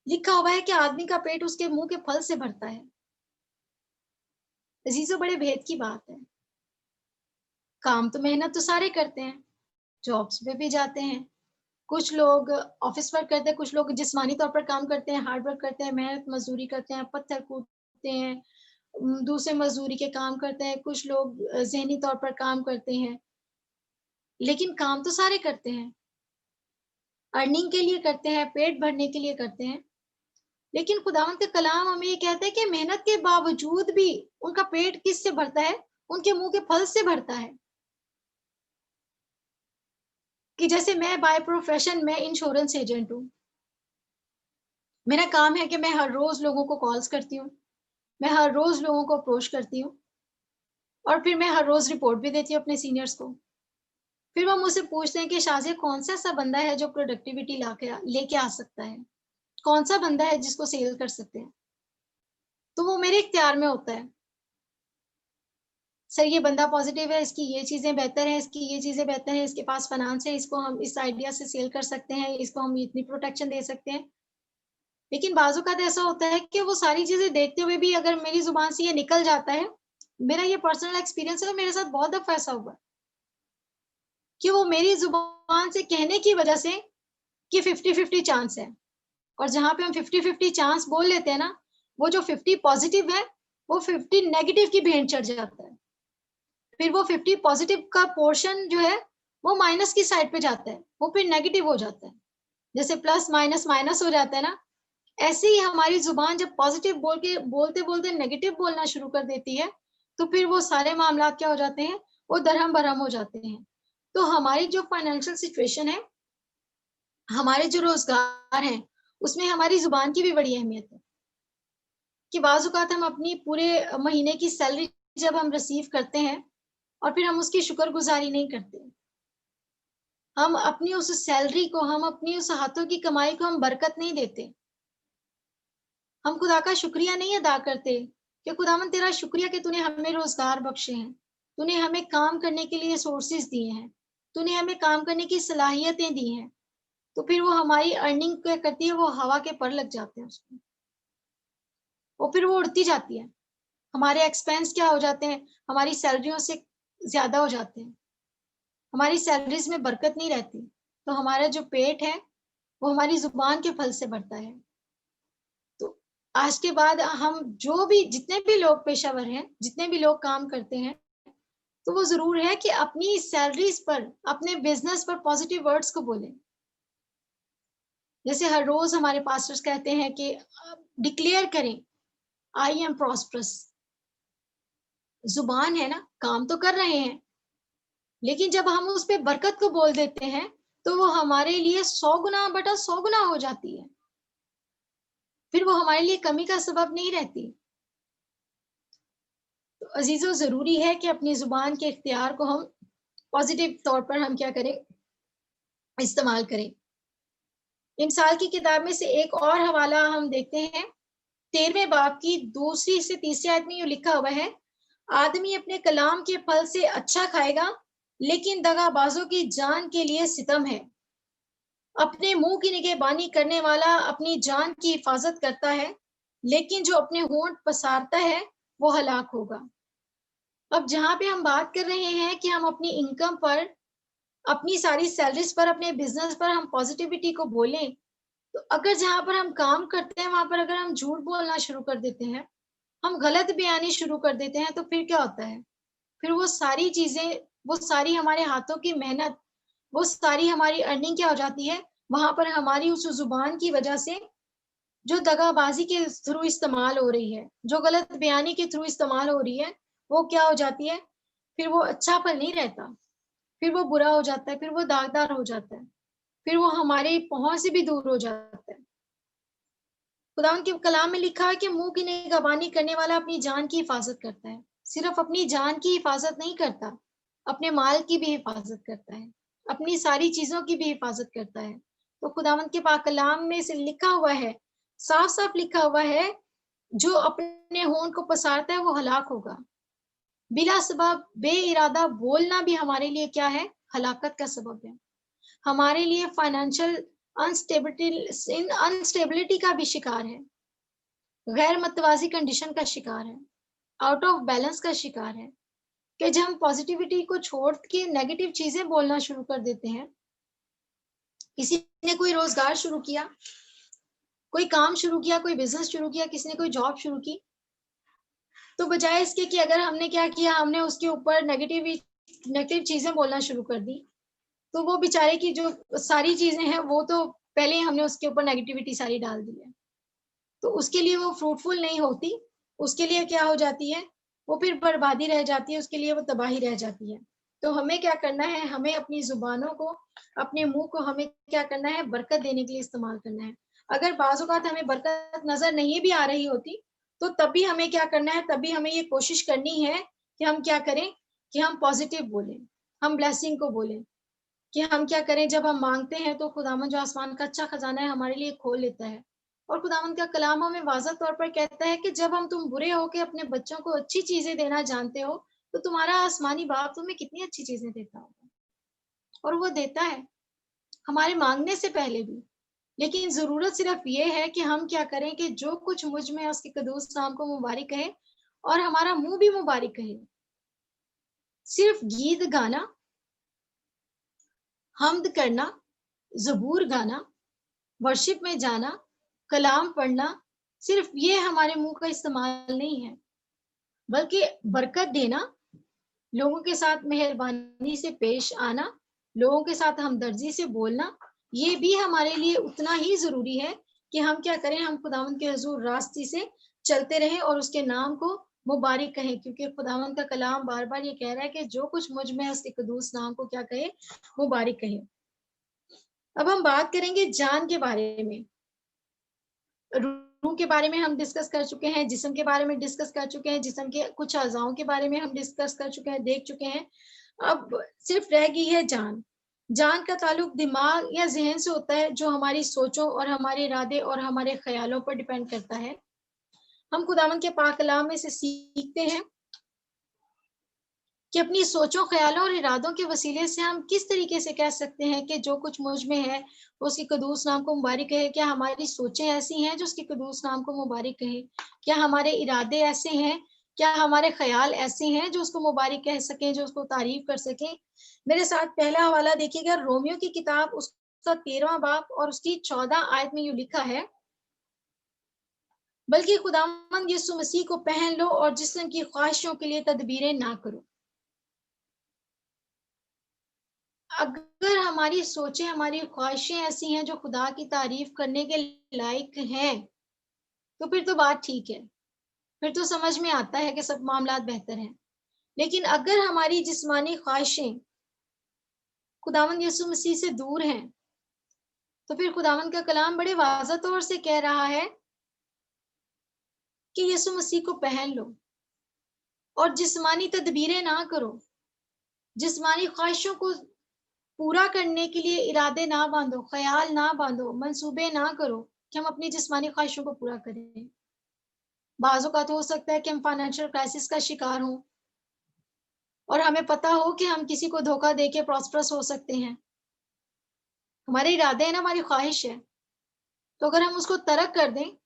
लिखा हुआ है कि आदमी का पेट उसके मुंह के फल से भरता है। अजीजों, बड़े भेद की बात है। काम तो मेहनत तो सारे करते हैं, जॉब्स पे भी जाते हैं, कुछ लोग ऑफिस वर्क करते हैं, कुछ लोग जिस्मानी तौर पर काम करते हैं, हार्ड वर्क करते हैं, मेहनत मजदूरी करते हैं, पत्थर कूटते हैं, दूसरे मजदूरी के काम करते हैं, कुछ लोग ज़हनी तौर पर काम करते हैं, लेकिन काम तो सारे करते हैं। अर्निंग के लिए करते हैं, पेट भरने के लिए करते हैं। लेकिन खुदावंद का कलाम हमें ये कहता है कि मेहनत के बावजूद भी उनका पेट किससे भरता है? उनके मुंह के फल से भरता है। कि जैसे मैं बाय प्रोफेशन मैं इंश्योरेंस एजेंट हूँ। मेरा काम है कि मैं हर रोज लोगों को कॉल्स करती हूँ, मैं हर रोज लोगों को अप्रोच करती हूँ और फिर मैं हर रोज रिपोर्ट भी देती हूँ अपने सीनियर्स को। फिर वो मुझसे पूछते हैं कि शाज़िया, कौन सा ऐसा बंदा है जो प्रोडक्टिविटी लेके आ सकता है? कौन सा बंदा है जिसको सेल कर सकते हैं? तो वो मेरे इख्तियार में होता है। सर, ये बंदा पॉजिटिव है, इसकी ये चीजें बेहतर है, इसकी ये चीजें बेहतर है, इसके पास फाइनेंस है, इसको हम इस आइडिया से सेल कर सकते हैं, इसको हम इतनी प्रोटेक्शन दे सकते हैं। लेकिन बाजू का ऐसा होता है कि वो सारी चीजें देखते हुए भी अगर मेरी जुबान से ये निकल जाता है, मेरा ये पर्सनल एक्सपीरियंस है, तो मेरे साथ बहुत दफा ऐसा हुआ कि वो मेरी जुबान से कहने की वजह से कि 50-50 चांस है, और जहां पे हम 50-50 चांस बोल लेते हैं ना, वो जो 50 पॉजिटिव है वो 50 नेगेटिव की भेंट चढ़ जाता है। फिर वो 50 पॉजिटिव का पोर्शन जो है वो माइनस की साइड पे जाता है, वो फिर नेगेटिव हो जाता है। जैसे प्लस माइनस माइनस हो जाता है ना, ऐसे ही हमारी जुबान जब पॉजिटिव बोल के बोलते बोलते नेगेटिव बोलना शुरू कर देती है, तो फिर वो सारे मामला क्या हो जाते हैं, वो दरहम बरहम हो जाते हैं। तो हमारी जो फाइनेंशियल सिचुएशन है, हमारे जो रोजगार हैं, उसमें हमारी जुबान की भी बड़ी अहमियत है। कि बाज़ औक़ात हम अपनी पूरे महीने की सैलरी जब हम रिसीव करते हैं और फिर हम उसकी शुक्रगुज़ारी नहीं करते। हम अपनी उस सैलरी को, हम अपनी उस हाथों की कमाई को हम बरकत नहीं देते। हम खुदा का शुक्रिया नहीं अदा करते कि खुदावंद तेरा शुक्रिया कि तूने हमें रोज़गार बख्शे हैं। तूने हमें काम करने के लिए सोर्सेज़ दिए हैं। तूने हमें काम करने की सलाहियतें दी हैं। तो फिर वो हमारी अर्निंग क्या करती है, वो हवा के पर लग जाते हैं उसमें। और फिर वो उड़ती जाती है। हमारे एक्सपेंस क्या हो जाते हैं, हमारी सैलरियों से ज़्यादा हो जाते हैं। हमारी सैलरीज़ में बरकत नहीं रहती। तो हमारा जो पेट है, वो हमारी ज़ुबान के फल से भरता है। तो आज के बाद हम जो भी जितने भी लोग पेशावर हैं, जितने भी लोग काम करते हैं, तो वो ज़रूर है कि अपनी सैलरीज़ पर, अपने बिज़नेस पर पॉज़िटिव वर्ड्स को बोलें। जैसे हर रोज़ हमारे पास्टर्स कहते हैं कि डिक्लेयर करें, आई एम प्रॉस्परस। ज़ुबान है ना, काम तो कर रहे हैं, लेकिन जब हम उस पे बरकत को बोल देते हैं, तो वो हमारे लिए 100 गुना बटा 100 गुना हो जाती है। फिर वो हमारे लिए कमी का सबब नहीं रहती। तो अजीज़ों, ज़रूरी है कि अपनी ज़ुबान के इख्तियार को हम पॉज़िटिव तौर पर हम क्या करें, इस्तेमाल करें। इमसाल की किताब में से एक और हवाला हम देखते हैं, 13वें बाब की 2 से 3 आयत में यूँ लिखा हुआ है, आदमी अपने कलाम के फल से अच्छा खाएगा, लेकिन दगाबाजों की जान के लिए सितम है। अपने मुंह की निगहबानी करने वाला अपनी जान की हिफाजत करता है, लेकिन जो अपने होंठ पसारता है वो हलाक होगा। अब जहाँ पे हम बात कर रहे हैं कि हम अपनी इनकम पर, अपनी सारी सैलरीज पर, अपने बिजनेस पर हम पॉजिटिविटी को बोलें, तो अगर जहाँ पर हम काम करते हैं वहां पर अगर हम झूठ बोलना शुरू कर देते हैं, हम गलत बयानी शुरू कर देते हैं, तो फिर क्या होता है, फिर वो सारी चीजें, वो सारी हमारे हाथों की मेहनत, वो सारी हमारी अर्निंग क्या हो जाती है, वहां पर हमारी उस जुबान की वजह से जो दगाबाजी के थ्रू इस्तेमाल हो रही है, जो गलत बयानी के थ्रू इस्तेमाल हो रही है, वो क्या हो जाती है, फिर वो अच्छा फल नहीं रहता, फिर वो बुरा हो जाता है, फिर वो दागदार हो जाता है, फिर वो हमारी पहुंच से भी दूर हो जाता है। खुदावंद के कलाम में लिखा है कि मुंह की निगहबानी करने वाला अपनी जान की हिफाजत करता है। सिर्फ अपनी जान की हिफाजत नहीं करता, अपने माल की भी हिफाजत करता है, अपनी सारी चीजों की भी हिफाजत करता है। तो खुदावंद के पाक कलाम में से लिखा हुआ है, साफ साफ लिखा हुआ है, जो अपने होंठ को पसारता है वो हलाक होगा। बिला सबब बे इरादा बोलना भी हमारे लिए क्या है? हलाकत का सबब है। हमारे लिए फाइनेंशियल अनस्टेबिलिटी का भी शिकार है, गैर मतवाजी कंडीशन का शिकार है, आउट ऑफ बैलेंस का शिकार है, कि जब हम पॉजिटिविटी को छोड़ के नेगेटिव चीजें बोलना शुरू कर देते हैं। किसी ने कोई रोजगार शुरू किया, कोई काम शुरू किया, कोई बिजनेस शुरू किया, किसी ने कोई जॉब शुरू की, तो बजाय इसके कि अगर हमने क्या किया, हमने उसके ऊपर नेगेटिव चीजें बोलना शुरू कर दी, तो वो बेचारे की जो सारी चीजें हैं वो तो पहले ही हमने उसके ऊपर नेगेटिविटी सारी डाल दी है, तो उसके लिए वो फ्रूटफुल नहीं होती। उसके लिए क्या हो जाती है, वो फिर बर्बादी रह जाती है, उसके लिए वो तबाही रह जाती है। तो हमें क्या करना है, हमें अपनी जुबानों को, अपने मुंह को हमें क्या करना है, बरकत देने के लिए इस्तेमाल करना है। अगर बाज़ औक़ात हमें बरकत नजर नहीं भी आ रही होती, तो तब भी हमें क्या करना है, तब भी हमें ये कोशिश करनी है कि हम क्या करें, कि हम पॉजिटिव बोलें, हम ब्लेसिंग को बोलें, कि हम क्या करें, जब हम मांगते हैं तो खुदावंद जो आसमान का अच्छा खजाना है हमारे लिए खोल लेता है। और खुदावंद का कलाम हमें वाज़ह तौर पर कहता है कि जब हम तुम बुरे होके अपने बच्चों को अच्छी चीजें देना जानते हो, तो तुम्हारा आसमानी बाप तुम्हें कितनी अच्छी चीजें देता होगा। और वो देता है हमारे मांगने से पहले भी। लेकिन जरूरत सिर्फ ये है कि हम क्या करें, कि जो कुछ मुझ में है उसके कदूस नाम को मुबारक कहे, और हमारा मुंह भी मुबारक कहे। सिर्फ गीत गाना, हम्द करना, ज़बूर गाना, वर्शिप में जाना, कलाम पढ़ना, सिर्फ ये हमारे मुंह का इस्तेमाल नहीं है, बल्कि बरकत देना, लोगों के साथ मेहरबानी से पेश आना, लोगों के साथ हमदर्दी से बोलना, ये भी हमारे लिए उतना ही ज़रूरी है कि हम क्या करें, हम खुदावंद के हुज़ूर रास्ते से चलते रहें और उसके नाम को मुबारक कहें, क्योंकि खुदावंद का कलाम बार-बार ये कह रहा है कि जो कुछ मुझ में है उसके कदूस नाम को क्या कहे, मुबारक कहे। अब हम बात करेंगे जान के बारे में। रूह के बारे में हम डिस्कस कर चुके हैं, जिस्म के बारे में डिस्कस कर चुके हैं, जिस्म के कुछ अज़ाओं के बारे में हम डिस्कस कर चुके हैं, देख चुके हैं। अब सिर्फ रह गई है जान। जान का ताल्लुक दिमाग या ज़हन से होता है, जो हमारी सोचों और हमारे इरादे और हमारे ख़्यालों पर डिपेंड करता है। हम खुदावंद के पाक कलाम में से सीखते हैं कि अपनी सोचों, ख़्यालों और इरादों के वसीले से हम किस तरीके से कह सकते हैं कि जो कुछ मुझ में है, वो उसके कदूस नाम को मुबारक कहे। क्या हमारी सोचें ऐसी हैं जो उसके कदूस नाम को मुबारक कहें? क्या हमारे इरादे ऐसे हैं? क्या हमारे ख़्याल ऐसे हैं जो उसको मुबारक कह सकें, जो उसको तारीफ़ कर सकें? मेरे साथ पहला हवाला देखिएगा, रोमियो की किताब उसका 13वां बाब और उसकी 14 आयत में यूँ लिखा है, बल्कि खुदावंद यीशु मसीह को पहन लो और जिस्म की ख्वाहिशों के लिए तदबीरें ना करो। अगर हमारी सोचें, हमारी ख्वाहिशें ऐसी हैं जो खुदा की तारीफ करने के लायक हैं, तो फिर तो बात ठीक है। फिर तो समझ में आता है कि सब मामलात बेहतर हैं। लेकिन अगर हमारी जिस्मानी ख्वाहिशें खुदावंद यीशु मसीह से दूर हैं, तो फिर खुदावंद का कलाम बड़े वाज़ह तौर से कह रहा है कि यीशु मसीह को पहन लो और जिस्मानी तदबीरें ना करो। जिस्मानी ख्वाहिशों को पूरा करने के लिए इरादे ना बांधो, ख्याल ना बांधो, मंसूबे ना करो कि हम अपनी जिस्मानी ख्वाहिशों को पूरा करें। बाज़ औक़ात हो सकता है कि हम फाइनेंशियल क्राइसिस का शिकार हों और हमें पता हो कि हम किसी को धोखा दे के प्रॉस्परस हो सकते हैं। हमारे इरादे हैं ना, हमारी ख्वाहिश है। तो अगर हम उसको तर्क कर दें,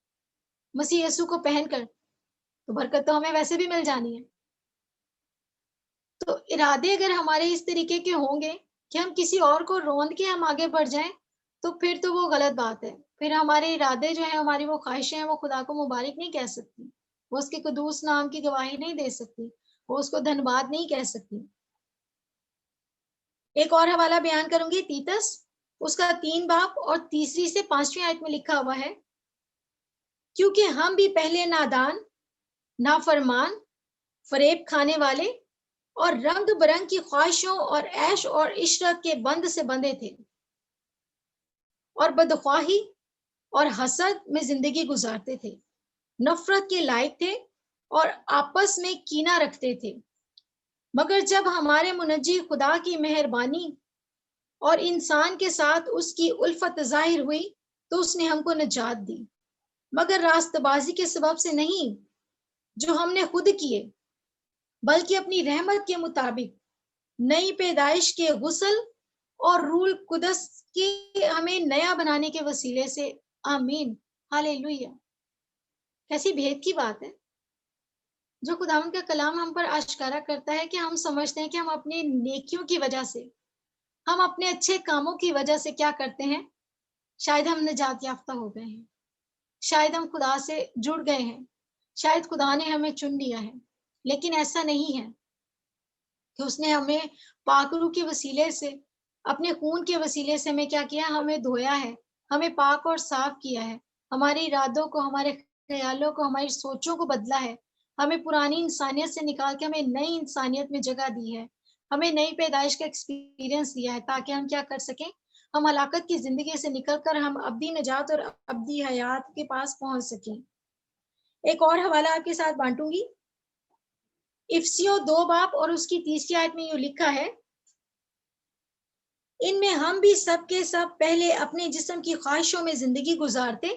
मसीह यीशु को पहनकर, तो बरकत तो हमें वैसे भी मिल जानी है। तो इरादे अगर हमारे इस तरीके के होंगे कि हम किसी और को रोंद के हम आगे बढ़ जाएँ, तो फिर तो वो गलत बात है। फिर हमारे इरादे जो हैं, हमारी वो ख्वाहिशें हैं, वो खुदा को मुबारक नहीं कह सकती। वो उसके कुदूस नाम की गवाही नहीं दे सकती। वो उसको धन्यवाद नहीं कह सकती। एक और हवाला बयान करूँगी, तीतस, उसका 3 बाब और तीसरी से 5वीं आयत में लिखा हुआ है, क्योंकि हम भी पहले नादान, नाफरमान, फरेब खाने वाले और रंग-बिरंग की ख्वाहिशों और ऐश और इशरत के बंध से बंधे थे और बदख्वाही, और हसद में जिंदगी गुजारते थे, नफरत के लायक थे और आपस में कीना रखते थे। मगर जब हमारे मुनज्जी खुदा की मेहरबानी और इंसान के साथ उसकी उल्फत जाहिर हुई तो उसने हमको निजात दी, मगर रास्तबाजी के सबब से नहीं जो हमने खुद किए, बल्कि अपनी रहमत के मुताबिक नई पैदाइश के गुस्ल और रूल कुदस के हमें नया बनाने के वसीले से। आमीन, हालेलुया। कैसी भेद की बात है जो खुदावंद का कलाम हम पर आश्कारा करता है कि हम समझते हैं कि हम अपनी नेकियों की वजह से, हम अपने अच्छे कामों की वजह से क्या करते हैं, शायद हम निजात याफ्ता हो गए हैं, शायद हम खुदा से जुड़ गए हैं, शायद खुदा ने हमें चुन लिया है। लेकिन ऐसा नहीं है कि उसने हमें पाक रूह के वसीले से, अपने खून के वसीले से हमें क्या किया, हमें धोया है, हमें पाक और साफ किया है, हमारे इरादों को, हमारे ख्यालों को, हमारी सोचों को बदला है, हमें पुरानी इंसानियत से निकाल के हमें नई इंसानियत में जगह दी है, हमें नई पैदाइश का एक्सपीरियंस दिया है ताकि हम क्या कर सकें, हम हलाकत की जिंदगी से निकलकर हम अब्दी निजात और अब्दी हयात के पास पहुंच सकें। एक और हवाला आपके साथ बांटूंगी। इफ्सियों 2 बाब और उसकी 30वीं आयत में यूं लिखा है, इनमें हम भी सब के सब पहले अपने जिस्म की ख्वाहिशों में जिंदगी गुजारते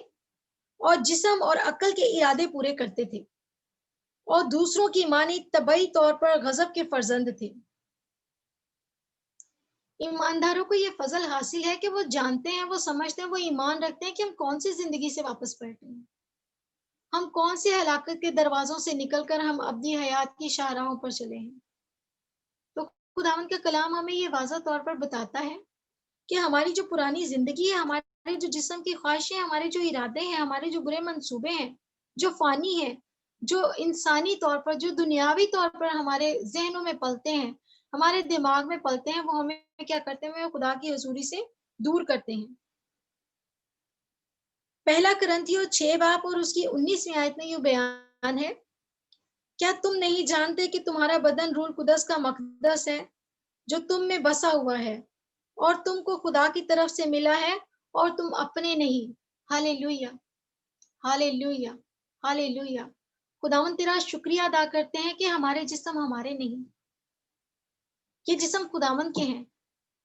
और जिस्म और अक्ल के इरादे पूरे करते थे और दूसरों की मानी तबई तौर पर गजब के फर्जंद थे। ईमानदारों को ये फजल हासिल है कि वो जानते हैं, वो समझते हैं, वो ईमान रखते हैं कि हम कौन सी जिंदगी से वापस पलटे हैं, हम कौन से हलाकत के दरवाजों से निकलकर हम अब्दी हयात की शाहराहों पर चले हैं। तो खुदावंद का कलाम हमें ये वाज़ा तौर पर बताता है कि हमारी जो पुरानी जिंदगी है, हमारे जो जिस्म की ख्वाहिशें, हमारे जो इरादे हैं, हमारे जो बुरे मंसूबे हैं, जो फानी है, जो इंसानी तौर पर, जो दुनियावी तौर पर हमारे जहनों में पलते हैं, हमारे दिमाग में पलते हैं, वो हमें क्या करते हैं, वो खुदा की हजूरी से दूर करते हैं। पहला कुरिन्थियों 6 बाब और उसकी 19वीं आयत में यूं बयान है, क्या तुम नहीं जानते कि तुम्हारा बदन रूह कुदस का मकदस है जो तुम में बसा हुआ है और तुमको खुदा की तरफ से मिला है और तुम अपने नहीं। Hallelujah, hallelujah, hallelujah. खुदावन तेरा शुक्रिया अदा करते हैं कि हमारे जिस्म हमारे नहीं, ये जिस्म खुदावन के हैं।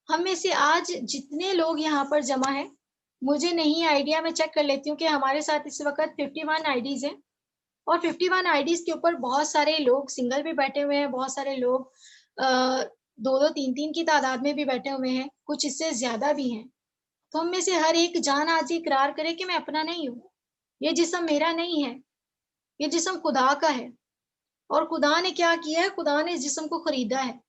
हम में से आज जितने लोग यहाँ पर जमा हैं, मुझे नहीं आइडिया, मैं चेक कर लेती हूँ कि हमारे साथ इस वक्त 51 आईडीज हैं और 51 आईडीज के ऊपर बहुत सारे लोग सिंगल भी बैठे हुए हैं, बहुत सारे लोग 2-2, 3-3 की तादाद में भी बैठे हुए हैं, कुछ इससे ज्यादा भी हैं। तो हम में से हर एक जान आज इकरार करे कि मैं अपना नहीं हूँ, ये जिस्म मेरा नहीं है, ये जिस्म खुदा का है। और खुदा ने क्या किया है, खुदा ने इस जिस्म को खरीदा है।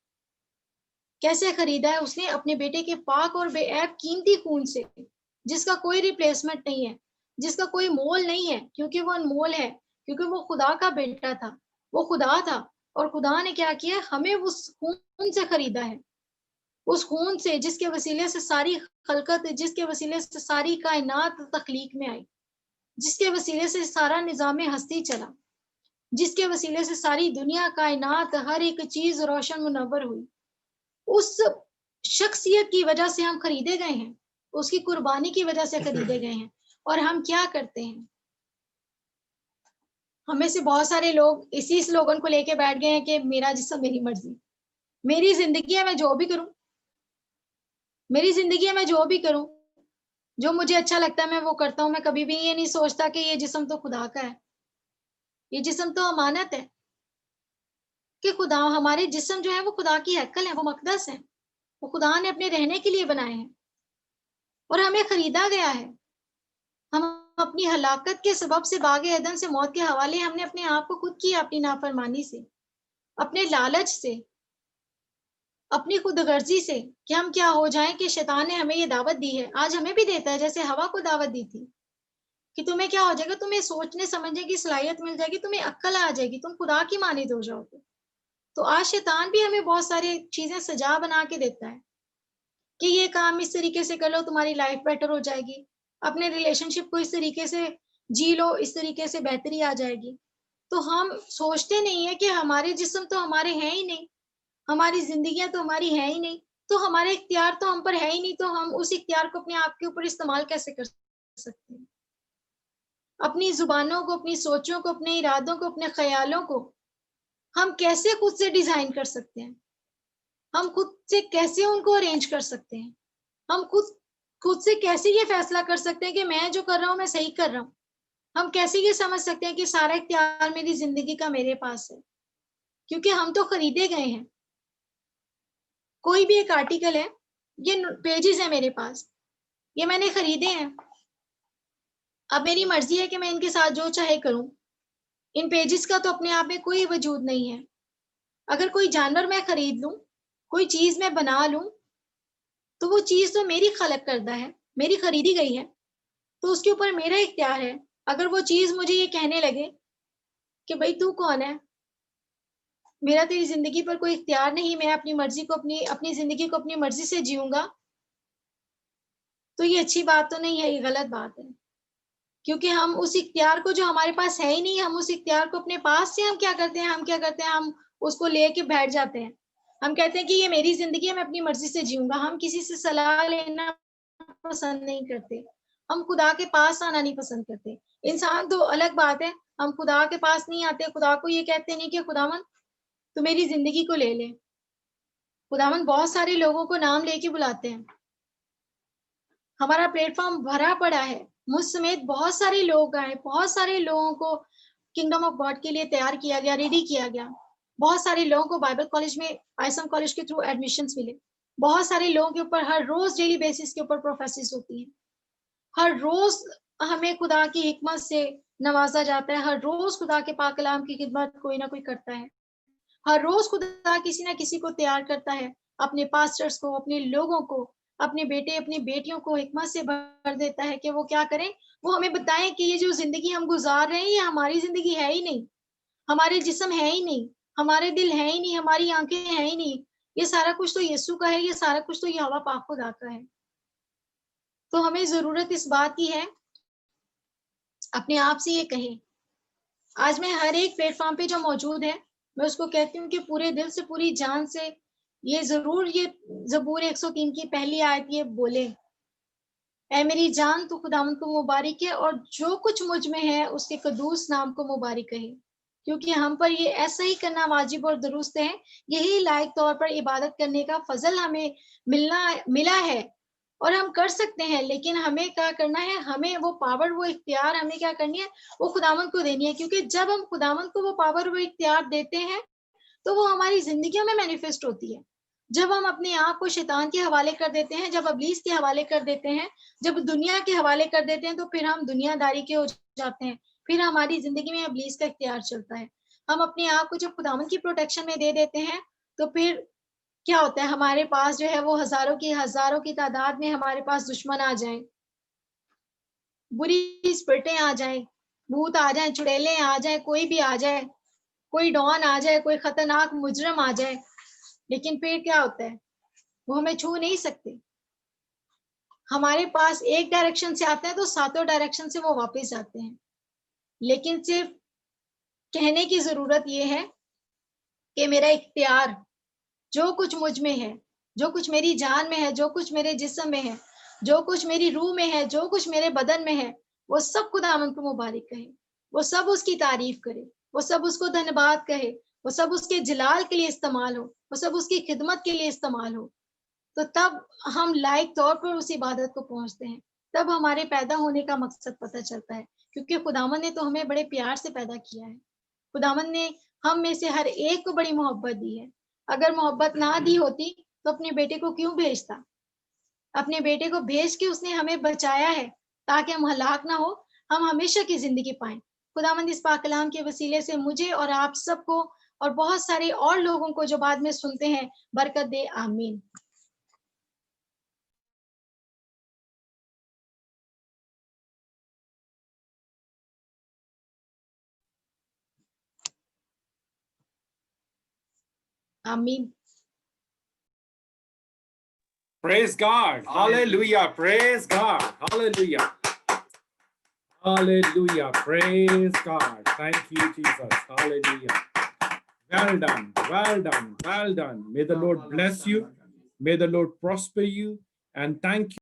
कैसे खरीदा है? उसने अपने बेटे के पाक और बेऐब कीमती खून से, जिसका कोई रिप्लेसमेंट नहीं है, जिसका कोई मोल नहीं है, क्योंकि वो अनमोल है, क्योंकि वो खुदा का बेटा था, वो खुदा था। और खुदा ने क्या किया, हमें उस खून से खरीदा है, उस खून से जिसके वसीले से सारी खलकत, जिसके वसीले से सारी कायनात तख्लीक में आई, जिसके वसीले से सारा निजाम हस्ती चला, जिसके वसीले से सारी दुनिया, कायनात, हर एक चीज रोशन मुनव्वर हुई। उस शख्सियत की वजह से हम खरीदे गए हैं, उसकी कुर्बानी की वजह से खरीदे गए हैं। और हम क्या करते हैं, हमें से बहुत सारे लोग इसी स्लोगन को लेके बैठ गए हैं कि मेरा जिस्म मेरी मर्जी, मेरी जिंदगी है, मैं जो भी करूं, मेरी जिंदगी है, मैं जो भी करूं, जो मुझे अच्छा लगता है मैं वो करता हूं। मैं कभी भी ये नहीं सोचता कि ये जिस्म तो खुदा का है, ये जिस्म तो अमानत है, कि खुदा, हमारे जिस्म जो है वो खुदा की हैकल है, वो मकदस है, वो खुदा ने अपने रहने के लिए बनाए हैं और हमें खरीदा गया है। हम अपनी हलाकत के सबब से, बागे एदन से मौत के हवाले हमने अपने आप को खुद किया, अपनी नाफरमानी से, अपने लालच से, अपनी खुदगर्जी से, कि हम क्या हो जाएं, कि शैतान ने हमें ये दावत दी है, आज हमें भी देता है, जैसे हवा को दावत दी थी कि तुम्हें क्या हो जाएगा, तुम्हें सोचने समझने की सलाहियत मिल जाएगी, तुम्हें अक्ल आ जाएगी, तुम खुदा की मानिद हो जाओगे। तो आज शैतान भी हमें बहुत सारी चीजें सजा बना के देता है कि ये काम इस तरीके से कर लो, तुम्हारी लाइफ बेटर हो जाएगी, अपने रिलेशनशिप को इस तरीके से जी लो, इस तरीके से बेहतरी आ जाएगी। तो हम सोचते नहीं है कि हमारे जिस्म तो हमारे हैं ही नहीं, हमारी जिंदगियां तो हमारी है ही नहीं, तो हमारे इख्तियार तो हम पर है ही नहीं, तो हम उस इख्तियार को अपने आप के ऊपर इस्तेमाल कैसे कर सकते हैं। अपनी जुबानों को, अपनी सोचों को, अपने इरादों को, अपने ख्यालों को हम कैसे खुद से डिजाइन कर सकते हैं, हम खुद से कैसे उनको अरेंज कर सकते हैं, हम खुद से कैसे ये फैसला कर सकते हैं कि मैं जो कर रहा हूं मैं सही कर रहा हूं, हम कैसे ये समझ सकते हैं कि सारा इख्तियार मेरी जिंदगी का मेरे पास है, क्योंकि हम तो खरीदे गए हैं। कोई भी एक आर्टिकल है, ये पेजेस है मेरे पास, ये मैंने खरीदे हैं, अब मेरी मर्जी है कि मैं इनके साथ जो चाहे करूं। इन पेजेस का तो अपने आप में कोई वजूद नहीं है। अगर कोई जानवर मैं खरीद लूं, कोई चीज मैं बना लूं, तो वो चीज तो मेरी खलक करदा है, मेरी खरीदी गई है, तो उसके ऊपर मेरा इख्तियार है। अगर वो चीज मुझे ये कहने लगे कि भाई तू कौन है, मेरा तेरी जिंदगी पर कोई इख्तियार नहीं, मैं अपनी मर्जी को अपनी अपनी जिंदगी को अपनी मर्जी से जीऊंगा, तो ये अच्छी बात तो नहीं है, ये गलत बात है। क्योंकि हम उस इख्तियार को जो हमारे पास है ही नहीं, हम उस इख्तियार को अपने पास से हम क्या करते हैं, हम उसको लेके बैठ जाते हैं। हम कहते हैं कि ये मेरी जिंदगी है, मैं अपनी मर्जी से जीऊंगा। हम किसी से सलाह लेना पसंद नहीं करते, हम खुदा के पास आना नहीं पसंद करते। इंसान तो अलग बात है, हम खुदा के पास नहीं आते, खुदा को ये कहते नहीं कि खुदावन तू मेरी जिंदगी को ले ले। खुदावन बहुत सारे लोगों को नाम लेके बुलाते हैं। हमारा प्लेटफॉर्म भरा पड़ा है, मुझ समेत बहुत सारे लोग आए, बहुत सारे लोगों को किंगडम ऑफ गॉड के लिए तैयार किया गया, रेडी किया गया। बहुत सारे लोगों को बाइबल कॉलेज में, आईएसएम कॉलेज के थ्रू एडमिशंस मिले। बहुत सारे लोगों के ऊपर हर रोज डेली बेसिस के ऊपर प्रोफेसिस होती है। हर रोज हमें खुदा की हिकमत से नवाजा जाता है, हर रोज खुदा के पाक कलाम की खिदमत कोई ना कोई करता है। हर रोज खुदा किसी ना किसी को तैयार करता है, अपने पास्टर्स को, अपने लोगों को, अपने बेटे अपनी बेटियों को हिकमत से भर देता है कि वो क्या करें, वो हमें बताएं कि ये जो जिंदगी हम गुजार रहे हैं ये हमारी जिंदगी है ही नहीं, हमारे जिस्म है ही नहीं, हमारे दिल है ही नहीं, हमारी आंखें हैं ही नहीं, ये सारा कुछ तो यीशु का है, ये सारा कुछ तो यहोवा पाक खुदा का है। तो हमें जरूरत इस बात की है, अपने आप से ये कहें। आज मैं हर एक प्लेटफॉर्म पे जो मौजूद है, मैं उसको कहती हूँ कि पूरे दिल से, पूरी जान से ये जरूर, ये ज़बूर 103 की पहली आयत ये बोले, ऐ मेरी जान तू खुदावंद को मुबारक है और जो कुछ मुझ में है उसके कदूस नाम को मुबारक कहे। क्योंकि हम पर ये ऐसा ही करना वाजिब और दुरुस्त है, यही लायक तौर पर इबादत करने का फजल हमें मिला है और हम कर सकते हैं। लेकिन हमें क्या करना है, हमें वो पावर, वो इख्तियार हमें क्या करनी है, वो खुदावंद को देनी है। क्योंकि जब हम खुदावंद को वो पावर, वो इख्तियार देते हैं, तो वो हमारी जिंदगियों में मैनिफेस्ट होती है। जब हम अपने आप को शैतान के हवाले कर देते हैं, जब इब्लीस के हवाले कर देते हैं, जब दुनिया के हवाले कर देते हैं, तो फिर हम दुनियादारी के हो जाते हैं, फिर हमारी जिंदगी में इब्लीस का इख्तियार चलता है। हम अपने आप को जब खुदावंद की प्रोटेक्शन में दे देते हैं, तो फिर क्या होता है, हमारे पास जो है वो हजारों की तादाद में हमारे पास दुश्मन आ जाए, बुरी स्पिरिटें आ जाए, भूत आ जाए, चुड़ैलें आ जाए, कोई भी आ जाए, कोई डॉन आ जाए, कोई खतरनाक मुजरम आ जाए, लेकिन फिर क्या होता है, वो हमें छू नहीं सकते। हमारे पास एक डायरेक्शन से आते हैं तो सातों डायरेक्शन से वो वापस जाते हैं। लेकिन सिर्फ कहने की जरूरत ये है कि मेरा इख्तियार, जो कुछ मुझ में है, जो कुछ मेरी जान में है, जो कुछ मेरे जिस्म में है, जो कुछ मेरी रूह में है, जो कुछ मेरे बदन में है, वो सब खुदावंद को मुबारक कहे, वो सब उसकी तारीफ करे, वो सब उसको धन्यवाद कहे, वो सब उसके जलाल के लिए इस्तेमाल हो, वो सब उसकी खिदमत के लिए इस्तेमाल हो। तो तब हम लायक तौर पर उस इबादत को पहुंचते हैं, तब हमारे पैदा होने का मकसद पता चलता है। क्योंकि खुदावंद ने तो हमें बड़े प्यार से पैदा किया है, खुदावंद ने हम में से हर एक को बड़ी मोहब्बत दी है। अगर मोहब्बत ना दी होती तो अपने बेटे को क्यों भेजता, अपने बेटे को भेज के उसने हमें बचाया है ताकि हम हलाक ना हो, हम हमेशा की जिंदगी पाएं। खुदावंद इस पाक कलाम के वसीले से मुझे और आप सबको और बहुत सारे और लोगों को जो बाद में सुनते हैं बरकत दे, आमीन। आमीन। Praise God. Hallelujah. Praise God. Hallelujah. Hallelujah. Praise God. Thank you, Jesus. Hallelujah. Well done. Well done. Well done. May the Lord bless you. May the Lord prosper you. And thank you.